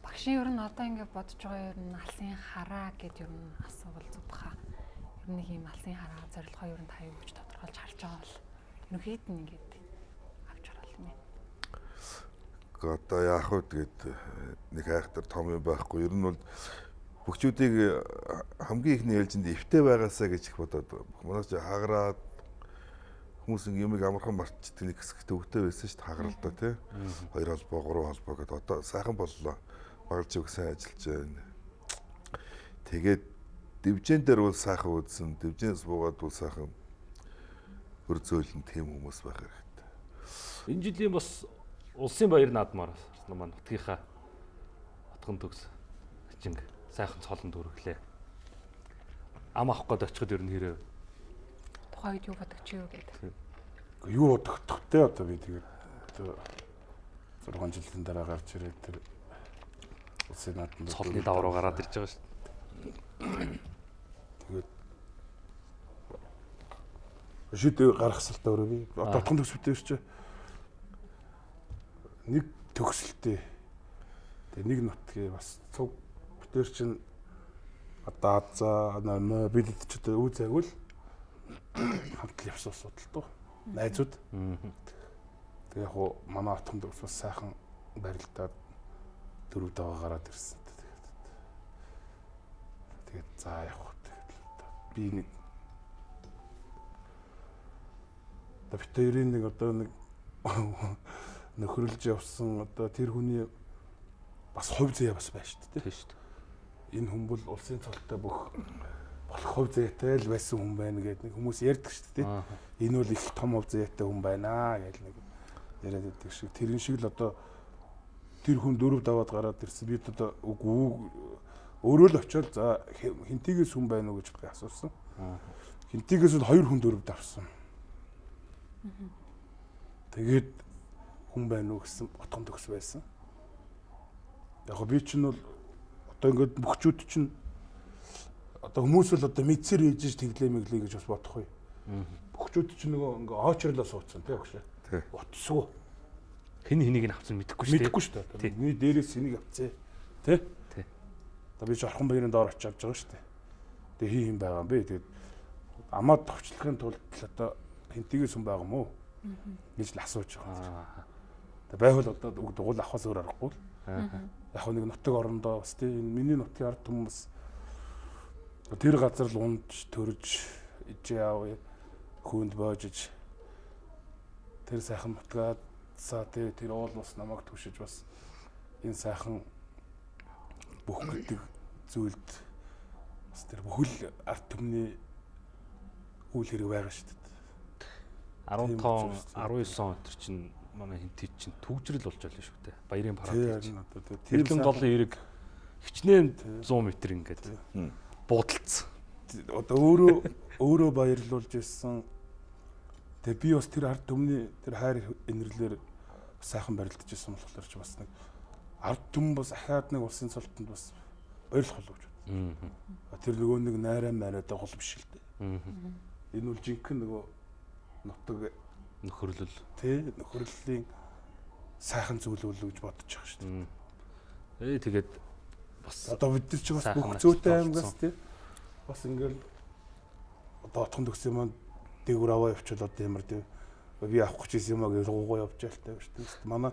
багшийн ер нь одоо ингэ бодож байгаа ер нь алсын хараа гэд ер нь асуувал зүг баха. Ер нь нэг юм алсын хараа зорилгоо ер нь та юу гэж тодорхойлж харж байгаа бол ерөнхийд нь ингээд авч харал юм ээ. Одоо яах вэ тэгээд нэг хайхтар том юм байхгүй. Ер нь бол бүгчүүдийг хамгийн ихний ээлжинд эвтэй байгаасаа гэж их бодоод манай ч хагараад хүмүүс юмыг амархан мартчихдаг нэг хэсэг төвтэй байсан шүү дээ хагаралдаа тий. 2 холбоо 3 холбоо гэдээ одоо сайхан боллоо. Багж өг сайн ажиллаж байна. Тэгээд дивжэн дээр бол сайхан үзсэн. Дивжэнс буугаад бол сайхан хөр зөөлн тийм хүмүүс байх хэрэгтэй. Энэ жилийн бас улсын баяр наадмаар маань нутгийнхаа утган төгс ачинг сайхан цолонд өргөлээ. Ам авах гээд очиход ер нь хэрэг Тухайн үед юу бодож чи юу гэдэг. Юу бодогдохтэй одоо би тэгээд одоо 6 жилийн дараа гарч ирээд тэр улсын наадмын цолны давруу гараад ирж байгаа шүү дээ. тэгээд шийдэ гаргасалтай өөрөө би одоо утган төгс бүтээвч чи нэг төгсөлтэй тэгээд нэг нутгийн бас цуг бүтээр чин одоо азаа бид ч одоо үе загвал хамт явсан асуудал тоо найзууд тэгээ яг хуу манай утган төгс бас сайхан барилдаад дөрөв даваа гараад ирсэн. Тэгээд за явах би нэг битэрийн нэг одоо нэг нөхрөлж явсан одоо тэр хүний бас хувь заяа бас байна шүү дээ. Тийм шүү дээ. Энэ хүн бол улсын цолтой бүх болох хувь заяатай л байсан хүн байна гэдэг нэг хүмүүс ярьдаг шүү дээ. Энэ бол их том хувь заяатай хүн байна гэж нэг яриад байдаг шиг тэрэн шиг л одоо тэр хүн дөрөв даваад гараад ирсэн. Би одоо үгүй өөрөө л очиод за хинтигээс хүн байна уу гэж би асуусан. Хинтигээс бол 2 хүн дөрөв давсан. Тэгээд хүн байна уу гэсэн утган төгс байсан. Яг би чинь бол одоо ингээд бүхчүүд чинь одоо хүмүүс бол одоо мэдсээр ээжж тэглээ мэглээ гэж бас бодохгүй. Бүхчүүд чинь нөгөө ингээ очрлоо суудсан тий багш. Утсгүй. Хэн хэнийг нь авсан мэдэхгүй шүү дээ. Мэдэхгүй шүү дээ. Миний дээрээс энийг авцээ. Тий? Тий. Одоо би ч орхон баярын доор очиж авч байгаа шүү дээ. Тэгээ хин байгаа юм бэ? Тэгээд амаад товчлохын тулд л одоо хинтгээс хүн байгаа юм уу? гэж л асууж байгаа. Тэгээ байвал одоо дугуйл авахаас өөр аргагүй л. Яг нэг нутаг орондоо бас тий миний нутгийн ард хүмүүс тэр газар л унж төрж ижээ аав хүнд боожж тэр сайхан нутгаасаа тэр уул ус намайг түшиж бас энэ сайхан бүх гэдэг зүйлд бас тэр бүхэл ард түмний үйл хэрэг байгаа шүү дээ. 15 19 он төр чинь манай хинтий чинь төгжрөл болж байна шүү дээ. Баярын парад Тийм гэж. одоо Тэрлэн голын эрэг хичнээн 100 м ингээд буудалцсан. Одоо өөрөө баярлуулж ирсэн. Тэгээ би бас тэр ард түмний тэр хайр инэрлэр сайхан барилдаж ирсэн болохоор ч бас нэг ард түмэн бас ахаад нэг улсын цолтонд бас ойрлох болов гэж байна. Тэр нөгөө нэг найраа мараатай гол биш л дээ. Энэ бол жинхэнэ нөгөө нутаг Нөхөрлөл. тий нөхөрлөлийн сайхан зүйл үл гэж бодож байгаа шүү дээ. Тэгээд бас Одоо бид нар ч бас сайхан бүх зүйтэй ачаал аймгаас тий бас ингээл одоо отхон төгсөн маань дээгүр аваа явчихвал одоо ямар тий би авах гэж ирсэн юм аа гэж гуугаа явж ялтай шүү дээ. Манай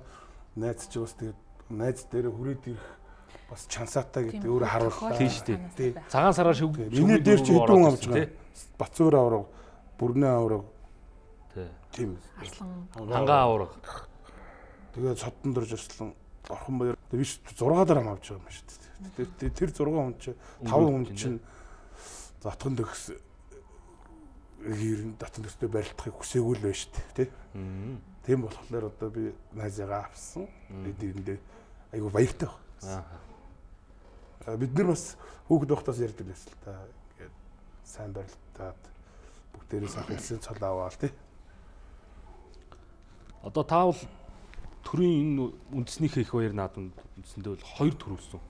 найз ч бас тэгээд найз дээр хүрээд ирэх бас чансаатай гэдэг өөрөө харууллаа. Тийм шүү дээ. Тий. цагаан сараар шүг. Миний дээр ч хэдэн авч байгаа. Бацуур авраг, бүрнээ авраг. Тийм. Арслан Хангаа авраг. Тэгээд содон дорж ирсэн орхон баяр. Биш 6 дараа авч байгаа юм шүү дээ. Тэр 6 хүн чи 5 хүн чинь затхан төгс гэрэн татан төстэй барилдахыг хүсээгүй л байна шүү дээ, тий. Тийм болохоор одоо би найзаагаа авсан. Эдгэндээ айгу баяртай байна. Бид нар бас хүүхэд байхдаас ярьдаг байсан л та. Ингээд сайн барилдаад бүгдээрээ сайхан хэлсэн цол аваал тий. Одоо таавал төрийн энэ үндэснийхээ их баяр наадамд үндсэндээ бол 2 төрүүлсэн.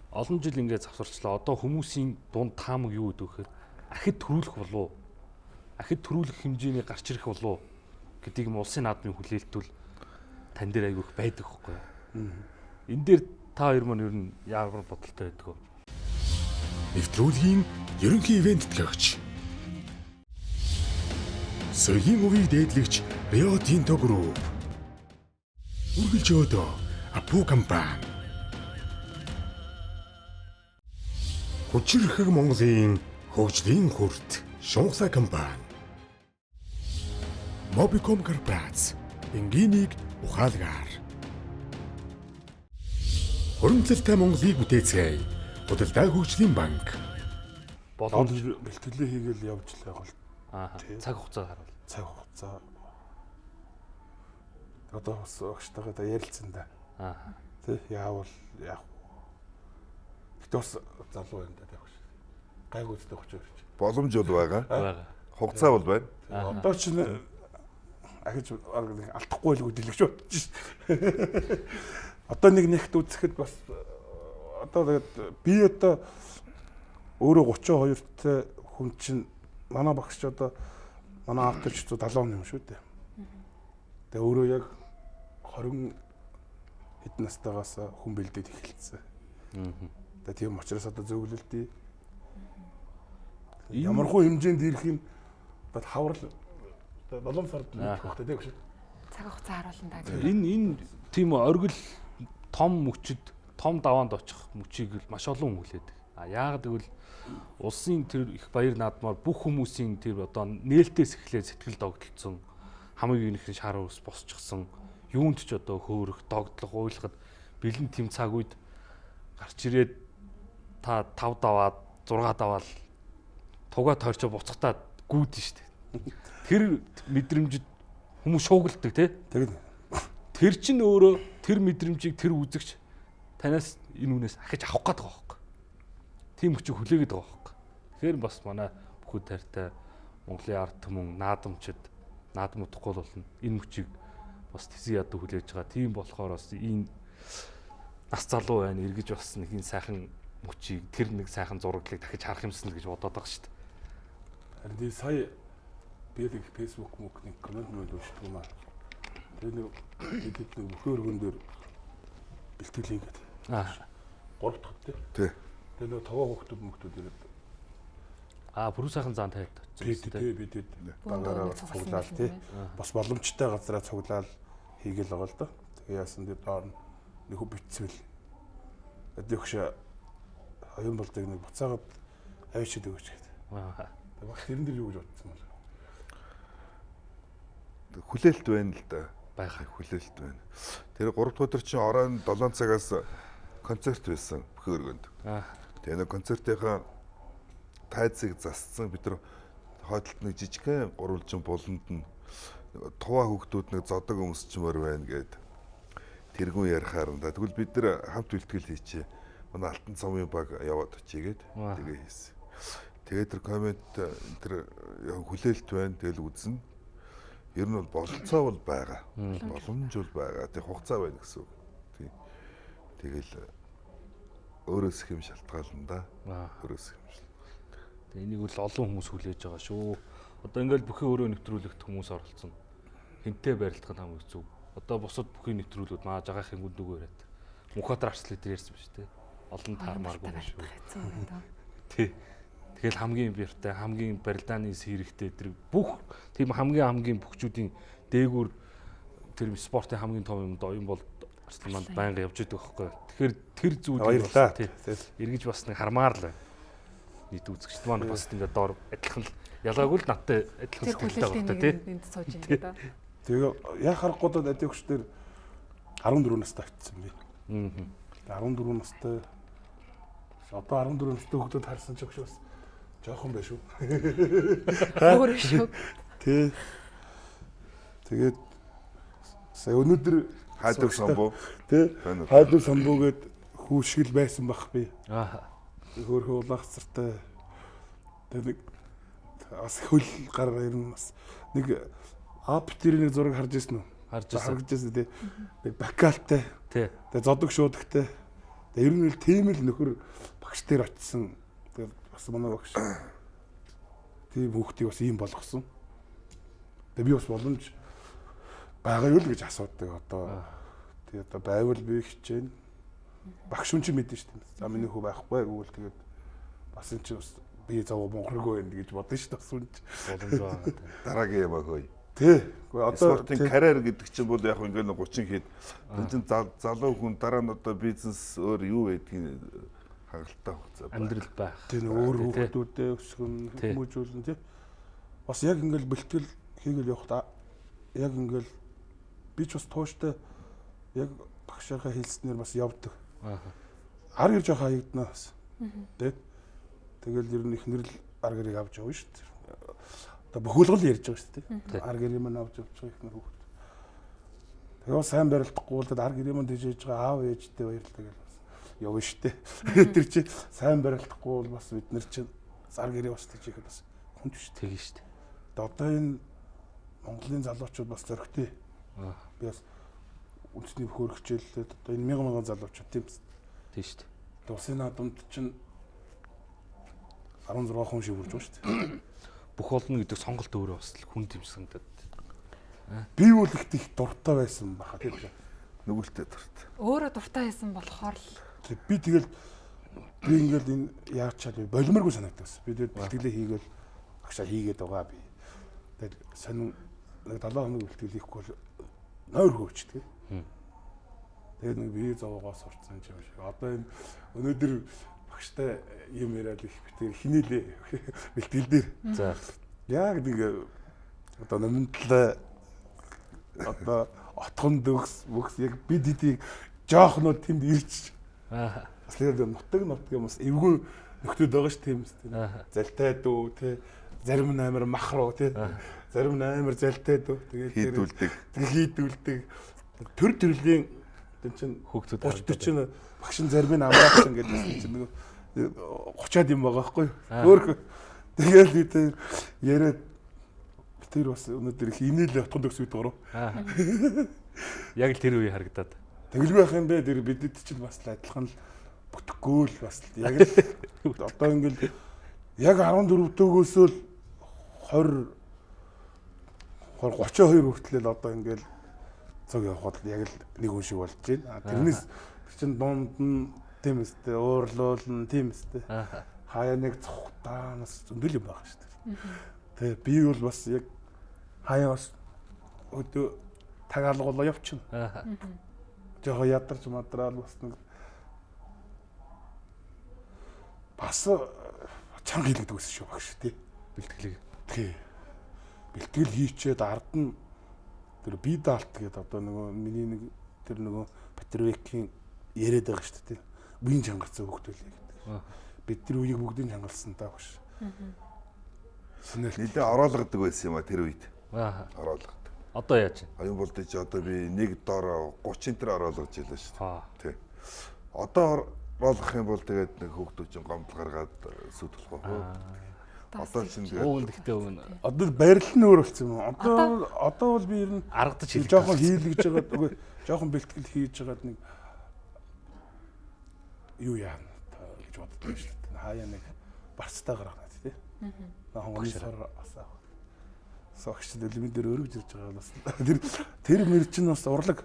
Олон жил ингээд завсарчлаа. Одоо хүмүүсийн дунд таамаг юу гэдэг вэ гэхээр ахид төрүүлэх болов уу? Ахид төрүүлэх хэмжээний гарч ирэх болов уу гэдгийг улсын наадмын хүлээлтвэл тань дээр айгүйх байдаг байхгүй юу? Энэ дээр та хоёр маань ер нь ямар бодолтой байдаг вэ? Нэвтрүүлгийн ерөнхий ивент төгөгч. Соёлын өвийг дээдлэгч Rio Tinto Group. Үргэлж өдөө Апу компани. Хүчирхэг Монголын хөгжлийн хүрт Шунхсай компани. Mobicom корпорац энгийн ухаалгаар. Хөрөнгөлөлтэй Монголыг бүтээцгээе. Худалдаа хөгжлийн банк. Боломж бэлтгэлээ хийгээл явж л байгаа л. Цаг хугацаа харуул. Цаг хугацаа. Одоо бас огчтойгоо ярилцсан да. Тэ яавал яах. Гэтэ бас залуу юм да явах шиг. Гайгуудтай очиж ирж. Боломж бол байгаа. Байгаа. Хугацаа бол байна. Одоо ч ахиж алдахгүй л үдэлж бодож шээ. Одоо нэг нэгт үзэхэд бас одоо тэгээд би одоо өөрөө 32-тай хүн чинь манай багш ч одоо манай автор ч 70 он юм шүү дээ. Тэгээ өөрөө яг 20 хэдэн настайгаас хүн бэлдээд эхэлсэн. Тэгээ тийм учраас одоо зөвлөлтий ямархуу хэмжээнд ирэх юм бод хаврал 7 сард нэг багтаа тийм шүү. цаг хугацаа харуулна даа. Энэ тийм оргил том мөчөд том даваанд очих мөчийг л маш олон хүн хүлээдэг. Яагаад гэвэл улсын тэр их баяр наадмаар бүх хүмүүсийн тэр одоо нээлтээс эхлээд сэтгэл догдолцсон хамгийн ихний шар ус босчихсон юунд ч одоо хөөрөх догдлох уйлахад бэлэн тэм цаг үед гарч ирээд та 5 даваад 6 даваал тугаа тойрчоо буцахтаа гүйдэн штэ. Тэр мэдрэмжид хүмүүс шуугилдаг тий. Тэр чинь өөрөө тэр мэдрэмжийг тэр үзэгч танаас энэ үнээс ахиж авах гээд байгаа байхгүй. Тийм хүчийг хүлээгээд байгаа байхгүй. Тэгэхээр бас манай бүхэл тайртай Монголын ард түмэн наадамчид наадмуудахгүй болно. Энэ хүчийг бас тэсээ ядуу хүлээж байгаа. Тийм болохоор бас энэ нас залуу байна эргэж бас нэг энэ сайхан мөчийг тэр нэг сайхан зураглыг дахиж харах юмсан л гэж бодоод байгаа шүү дээ. Харин сая би нэг Facebook нэг коммент өгдөг юм аа. Тэр нэг мөхөр өргөн дээр бэлтгэл хийгээд. 3 дахь тий. Тэр нэг таваа хөхтөд ирээд. Бүрүү сайхан заан тавьд. Бид багаараа цуглаал тий. Бас боломжтой газараа цуглаал хийгээл байгаа л да. Тэгээ яасан дээр доор нэг хөв битцвэл. Өдөгш оюун болдог нэг буцаагаад авчид өгөөч гэдэг. Тэгээ багш тэрэн дээр юу гэж бодсон бол. Хүлээлт байна л да. Байхаа хүлээлт байна. Тэр 3 дахь өдөр чинь оройн 7 цагаас концерт байсан Бөхөргөнд. Тэгээ нэг концертынхаа тайзыг засцсан бид нар хойдолд нэг жижигхэн гурвалжин буланд нь туваа хүүхдүүд нэг зодог өмсчмөр байна гэд тэргүүн ярихаар нь. Тэгвэл бид нэр хамт бэлтгэл хийчихээ. Манай Алтан цомын баг яваад очигээд тэгээ хийсэн. Тэгээд тэр коммент тэр хүлээлт байна. Тэгэл үзнэ. Ер нь бол болцоо бол байгаа. Боломж бол байгаа. Тэг хугацаа байна гэсэн үг. Тэгэл өөрөөс их юм шалтгаална да. Өөрөөс их юм шалтгаална. Тэг энийг бол олон хүмүүс хүлээж байгаа шүү. Одоо ингээл бүхий өөрөө нэвтрүүлэгт хүмүүс оролцсон. Хинтээ барилдах нь хамгийн зүг. Одоо бусад бүхий нэвтрүүлгүүд мааж агаахын гүндүүг яриад. Мөнхбаатар арчлал дээр ярьсан ба шүү дээ. Олон таармааргүй байна шүү. Тий. Тэгэл хамгийн бэртэй, хамгийн барилдааны сэрэхтэй тэр бүх тийм хамгийн бүхчүүдийн дээгүүр тэр спортын хамгийн том юмд оюун бол арслан манд байнга явж идэг байхгүй. Тэгэхээр тэр зүйлийг баярлаа. эргэж бас нэг хармаар л байна. Нийт үзэгчд маань бас ингээд доор адилхан ялгаагүй л надтай адилхан сэтгэлтэй байгаа тий. Энд сууж байна да. Тэгээ яа харахгүй адил хүчээр 14 настай очсон би. 14 настай. Одоо 14 настай хүүхдүүд харсан ч бас жоохон байх шүү. Өөр шүү. Тий. Тэгээд сая өнөөдөр хайдвар самбуу тий. Хайдвар самбуугээд хүүшгэл байсан бах би. Хөөхөө улаахцартай. Тэгээд бас хөл гар ирнэ бас нэг аптерийн зураг харж ирсэн үү? Харж ирсэн тий. Нэг бакалтай. Тий. Тэгээд зодог шуудагтай. Тэгээд ер нь л тийм л нөхөр багш дээр очисон. Тэгээд бас манай багш тийм хүүхдийг бас ийм болгосон. Тэгээд би бас боломж байгаа юу л гэж асуудаг одоо. Тэгээд одоо байвал би хичээн. Багш хүн ч мэдэн шүү дээ. За миний хүү байхгүй гэвэл тэгээд бас энэ чинь бас би зав монхоргүй байх гэж бодсон шүү дээ. Бас үнч боломж байгаа. дараагийн юм аагүй. Тий. Гэхдээ одоо спортын карьер гэдэг чинь бол яг ингээд 30 хэд энэ чинь залуу хүн дараа нь одоо бизнес өөр юу байдгийг хагалтай хугацаа амьдрал байх. тийм өөр хүүхдүүдээ өсгөн хүмүүжүүлэн тий. Бас яг ингээд бэлтгэл хийгээл явах яг ингээд би ч бас тууштай яг багшаахаа хэлснээр бас явдаг. Ар гэр жоох хаягдана бас. Тий. Тэгэл ер нь ихнэр л ар гэрийг авч явна шүү дээ. Одоо бөхөлгөл ярьж байгаа шүү дээ. Ар гэрийг мань авч явж байгаа ихнэр хүүхд. Тэгээ сайн барилдахгүй бол ар гэрийг мань дижээж байгаа аав ээжтэй баярлалаа гэж явна шүү дээ. Тэр чинь сайн барилдахгүй бол бас бид нар чинь ар гэрээ бас дижээх бас хүнд шүү дээ. Тэгэн шүү дээ. Одоо энэ Монголын залуучууд бас зөрөгтэй. Би бас үндэсний хөрөх хичээллээд одоо энэ мянган залуучууд тийм шүү дээ. Улсын наадамд чинь 16 хүн шивэрж байгаа шүү дээ. Бүх болно гэдэг сонголт өөрөө бас хүн дэмсэндээ. Би үл их дуртай байсан баха тийм үү. нүгэлтэй дуртай. Өөрөө дуртай байсан болохоор л Би тэгэл би ингээл энэ яаж чад болиморгүй санагдсан. Би тэгээд бэлтгэлээ хийгээл багшаа хийгээд байгаа би. Тэгээд сонин нэг 7 хоног бэлтгэл хийхгүй бол нойр хөөчдөг. Тэгээд нэг бие зовоогоо сурцсан юм шиг. Одоо энэ өнөөдөр багштай юм яриад их битэр хинээлээ бэлтгэл дээр. За. Яг нэг одоо номинтлаа одоо отхон дөгс бүкс яг бид хэдийг жоохноо тэнд ирч. Бас тэгээд нутаг юм бас эвгүй нөхдөд байгаа ш тийм үстэй. Залтай дүү те зарим нь амар махруу те зарим нь амар залтай дүү тэгээд хийдүүлдэг төр төрлийн чинь хүүхдүүд 30 40 багшин зарим нь амраач ингээд чинь нэг 30-аад юм байгаа байхгүй өөр тэгээд би тэр яриад тэр бас өнөөдөр их инээл отгонд өгс үйд гурав Яг л тэр үе харагдаад. Тэгэлгүй байх юм бэ тэр бидэд чинь бас адилхан л бүтэхгүй л бас яг л одоо ингээд яг 14 төгөөс л 20 32 хүртэл л одоо ингээд цог явахад яг л нэг хүн шиг болж байна. Тэрнээс чинь дунд нь тийм үстэй уурлуулна тийм үстэй. Хаяа нэг цухтаанаас зөндөл юм байгаа шүү дээ. Тэгээ би бол бас яг хаяа бас өдөө тагаалгуулаа явчихна. Жохо ядарч мадраал бас нэг бас чанга хийлэгдэг байсан шүү багш тий. Бэлтгэлийг. Тий. Бэлтгэл хийчээд ард нь тэр би даалт гэдэг одоо нөгөө миний нэг тэр нөгөө Патрикийн яриад байгаа шүү дээ тий. Үеийн чангарсан хөвгтөлээ гэдэг. Бид тэр үеийг бүгдийг чангалсан таа багш. Нэлээ ороологдөг байсан юм а тэр үед. Ороологдөг. Одоо яаж вэ? Оюун болдож одоо би нэг доор 30 энэ оруулгаж ялаа шүү дээ. Аа. Тий. Одоо оруулах юм бол тэгээд нэг хүүхдүүд чинь гомдол гаргаад сүтлэх байх. Одоо чинь тэгээд Уг нь гэхдээ уг нь Одоо барил нь өөр болсон юм уу? Одоо бол би ер нь аргадаж хэлэх. жоохон хийлгэж байгаа үгүй жоохон бэлтгэл хийж байгаад нэг юу яана гэж боддог шүү дээ. Хаяа нэг барцтай гаргана тий. Хонгоны сар асаа. Согч дэлмийн дээр өргөж ирж байгаа бас. Тэр мэр чинь бас урлаг.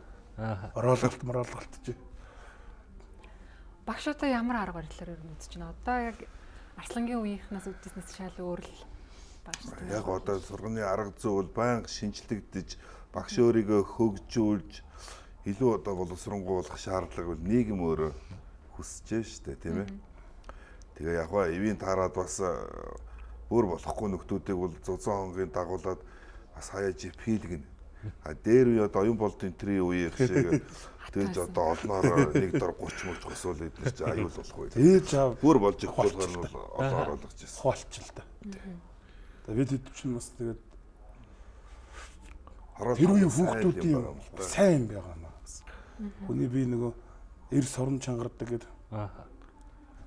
Оролголт чи. Багшуудаа ямар арга барилаар ер нь үзэж байна? Одоо яг Арслангийн үеийнхнээс үдснээс шал өөр л багш. яг одоо сурганы арга зүй бол байнга шинжлэгдэж багш өөрийгөө хөгжүүлж илүү одоо боловсронгуулах шаардлага бол нийгэм өөрөө хүсэж штэ тийм ээ. Тэгээ яг ба эвийн таарад бас өөр болохгүй нөхдүүдийг бол 100 хонгийн дагуулад бас хаяа жипхийлгэн. А дээр үе одоо оюун болтын трийн үеийн шиг тэгж одоо олноор нэг дор 30 мөрч госвол эдгээр чи аюул болох үү. Ээж аав Бүр болж их болгоор нь бол одоо оруулах гэсэн. хоолч л да. Тэгээд бид чинь бас тэгээд тэр үеийн хүүхдүүдийн сайн байгаа маа гэсэн. Хүний би нөгөө эр сорон чангардаг гэдэг. Аа.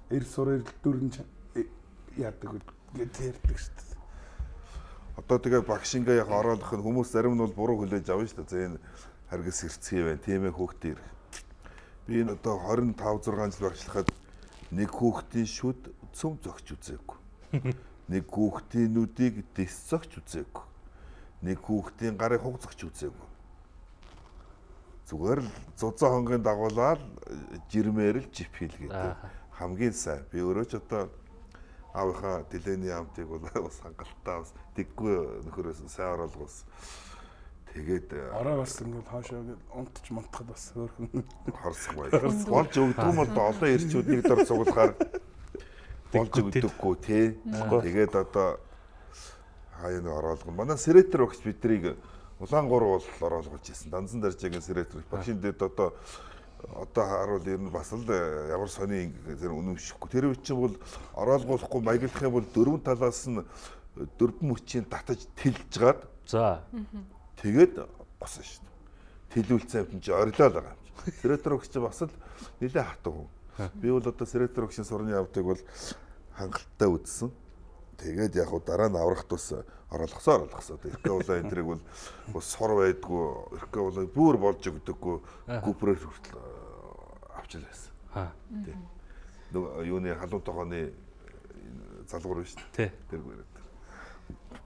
Эр сурал дүрэн яадаг гэдэг ярьдаг шүү дээ. Одоо тэгээ багш ингээ яг оруулах нь хүмүүс зарим нь бол буруу хүлээж авна шүү дээ. За энэ харгас ирцгий байна. Тийм ээ хүүхдээ ирэх. Би энэ одоо 25 6 жил багшлахад нэг хүүхдийн шүд цөм зөгч үзээгүй. Нэг хүүхдийн нүдийг дэс зөгч үзээгүй. Нэг хүүхдийн гарын хуг зөгч үзээгүй. Зүгээр л 100 хонгийн дагуулаад жирмээр л жип хийлгээд хамгийн сайн. Би өөрөө ч одоо аавынхаа дэлэний амтыг бол бас хангалттай бас дэггүй нөхөрөөс сайн оруулгуус. Тэгээд Ороо бас ингээд хаашаа унтж мунтахад бас хөөрхөн хорсох байл. Болж өгдөг юм бол олон ирчүүд нэг дор цуглахаар болж өгдөггүй тий. Тэгээд одоо хаяа нэг оруулган. Манай сэретер багш биднийг Улаангуур бол оруулгуулж ирсэн. Данзан даржаагийн сэретер багшин дэд одоо харуул ер нь бас л ямар сони зэрэг үнэмшихгүй. Тэр үе чинь бол оруулгуулахгүй маяглах юм бол дөрвөн талаас нь дөрвөн мөчийн татаж тэлж гад. За. Тэгээд госон шүү дээ. Тэлүүлсэн юм чи орилоо л байгаа юм чи. Сэретер багш чинь бас л нэлээд хатуу. Би бол одоо сэретер багшийн сурны явдыг бол хангалттай үзсэн. Тэгээд яг дараа нь аврах тус оруулгасаа. Эрхээ улаан энэ тэрийг бол сор байдгүй, эрхээ улаан бүр болж өгдөггүй гүпрээр хүртэл авчил байсан. Тий. Нөгөө юуны халуун тогооны залгуур биш үү? Тий. Тэр гүрээд.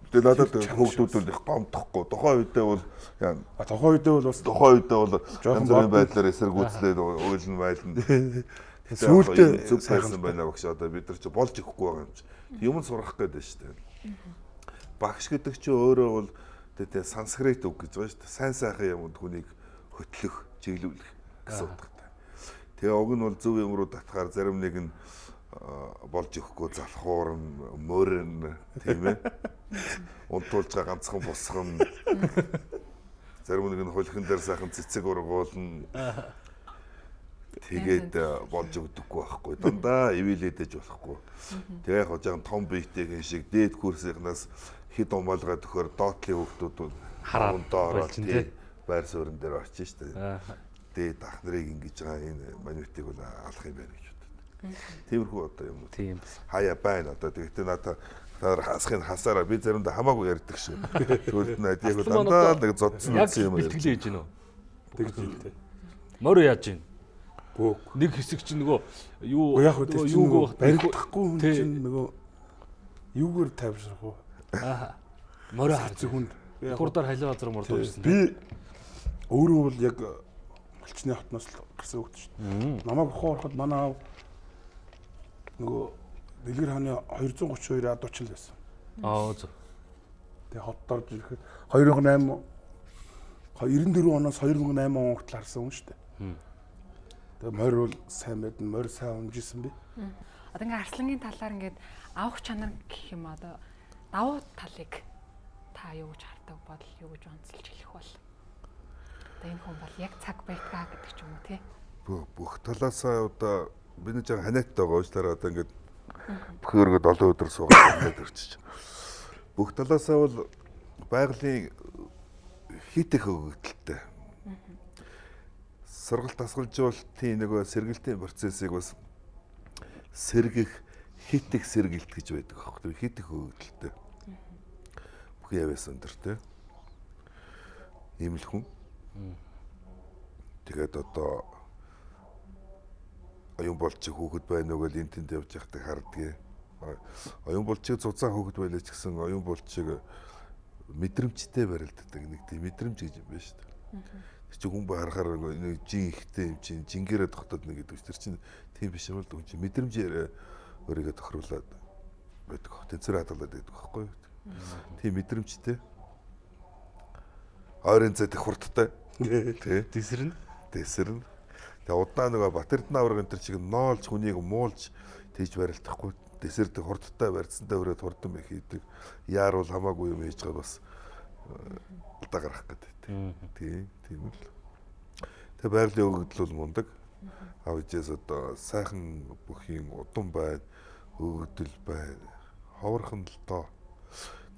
Тэгээд надад хөвгдүүд бол их гомдохгүй. Тухайн үедээ бол тухайн үедээ бол бас янз бүрийн байдлаар эсэргүүцлээд уйлн байлна. сүүлдээ зүг сайхан байна багш одоо бид нар ч болж ихгүй байгаа юм чи. Юм сурах гэдэг шүү дээ. Багш гэдэг чи өөрөө бол тэгээ санскрит үг гэж байна шүү дээ. Сайн сайхан юмд хүнийг хөтлөх, чиглүүлэх гэсэн утгатай. Тэгээ уг нь бол зөв юм руу татахаар зарим нэг нь болж ихгүй залхуурн, мөрн тийм ээ. Унтуулж байгаа ганцхан босгон. Зарим нэг нь хулхин дээр сайхан цэцэг ургуулна. Тэгээд болж өгдөггүй байхгүй. Дандаа ивэлэдэж болохгүй. Тэгээ яг жоохон том биетэйхэн шиг дээд курсынхнаас хэд умаалгаад төхөр доотлын хүүхдүүд харандаа ороод байр суурин дээр очиж штэ. Дээд ах нарыг ингэж байгаа энэ манютыг бол алах юм байна гэж боддог. Тиймэрхүү одоо юм уу. Тийм. Хаяа байна одоо тэгтээ надад хасахын хасаараа би заримдаа хамаагүй ярьдаг шүү. Тэгвэл яг дандаа нэг зодсон юм ярьдаг. Бэлтгэл хийж гинөө. Тэгж хэлтэй. Морь яаж гин? Нэг хэсэг чинь нөгөө юу юуг баригдахгүй хүн чинь нөгөө юугаар тавьшрах уу? Аа. Морь харж хүнд. Хурдаар халиа газар мордож ирсэн. Би өөрөө бол яг Малчны хотноос л гарсан хөлт шүү дээ. Намайг ухаан ороход манай аав нөгөө Дэлгэр хааны 232 адуучин л байсан. Аа зөв. Тэгээ хотод орж ирэхэд 2008 94 оноос 2008 он хүртэл харсан хүн шүү дээ. Тэгээ морь бол сайн байдна, морь сайн унжсэн би. Одоо ингээ Арслангийн талаар ингээд авах чанар гэх юм одоо давуу талыг та юу гэж хардаг бодол юу гэж онцолж хэлэх бол. Одоо энэ хүн бол яг цаг байтгаа гэдэг ч юм уу тий. Бүх талаасаа одоо бид нэг жаа ханиаттай байгаа уучлаарай одоо ингээд бөхөөргөд олон өдөр суугаад ирчих. Бүх талаасаа бол байгалийн хит их хөвгөлтэй. Сургалт дасгалжуулалтын нөгөө сэргэлтийн процессыг бас сэргэх хит их сэргэлт гэж байдаг аахгүй. Хит их хөвгөлтэй. Бүх яваас өндөртэй. Ийм л хүн. Тэгээд одоо оюун болчих хүүхэд байна уу гэж энэ тэнд явж байхдаа хардгийг. Оюун болчиг зузаан хүүхэд байлаа ч гэсэн оюун болчиг мэдрэмжтэй барилддаг нэг тийм мэдрэмж гэж юм байна шүү дээ. Тэр чинь хүн харахаар нэг жин ихтэй юм чинь жингэрээ тогтоод нэг гэдэг. Тэр чинь тийм биш юм л хүн чинь мэдрэмжээр өөрийгөө тохируулаад байдаг. Тэнцвэр хадгалаад байдаг байхгүй юу? Тийм мэдрэмжтэй. Ойрын цайд хурдтай. Тэ. Тэсэрнэ. Тэсэрнэ. Тэгээ удаа нөгөө Батэрдэн авраг энэ төр чиг ноолж хүнийг муулж тэгж барилдахгүй. Тэсэрдэг хурдтай барьцсантай өрөөд хурдан байх хийдэг. Яарвал хамаагүй юм хийж байгаа бас удаа гарах гэдэг. Тийм л. Тэгээ байгалийн өгөгдөл бол мундаг. Авжээс одоо сайхан бүхийн удам байна, өгөгдөл байна. Ховорхон л доо.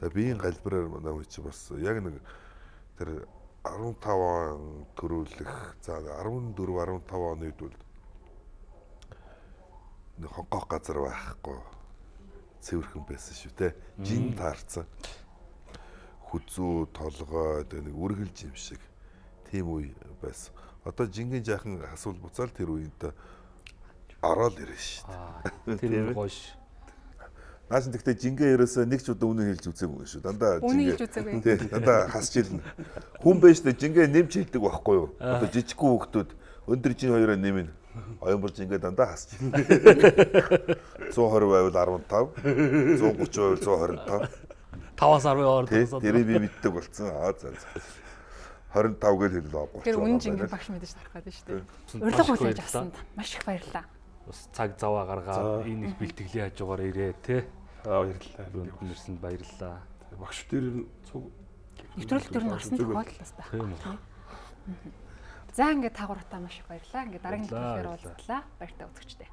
Тэгээ биеийн галбираар манай хүн чи бас яг нэг тэр 15 он төрүүлэх за 14 15 оны үед бол нэг хогоох газар байхгүй цэвэрхэн байсан шүү те. Жин таарсан. Хүзүү толгой нэг үргэлж юм шиг тийм үе байсан. Одоо жингийн жаахан асуул буцаал тэр үед ороод ирэн шүү дээ. Тэр гош. Наас тэгтээ жингээ ерөөсөө нэг ч удаа үнэ хэлж үзээгүй шүү. Дандаа Үнэ хэлж үзээгүй. Тий, дандаа хасч илнэ. Хүн байж тээ жингээ нэмж хэлдэг байхгүй юу? Одоо жижигхэн хүүхдүүд өндөр жин хоёроо нэмнэ. Оюун бол жингээ дандаа хасч илнэ. 120 байвал 15, 130 байвал 125. 5-аас 10 хооронд тасаад. Тэрийг би мэддэг болсон. За. 25 гэж хэлээ 30. Тэр үнэн жингээ багш мэдэж тарах гэдэг шүү дээ. Урилга хүлээж авсанд маш их баярлалаа. Бас цаг заваа гаргаад энэ их бэлтгэлийн хажуугаар ирээ те. Баярлалаа. Өрөнд нэрсэнд баярлалаа. Багш дээр цуг Нэвтрүүлэг төр нь орсон тохиолдол бас байна. За ингээд таагууртаа маш их баярлалаа. Ингээд дараагийн нэвтрүүлгээр уулзлаа. Баяртай үзэгчдээ.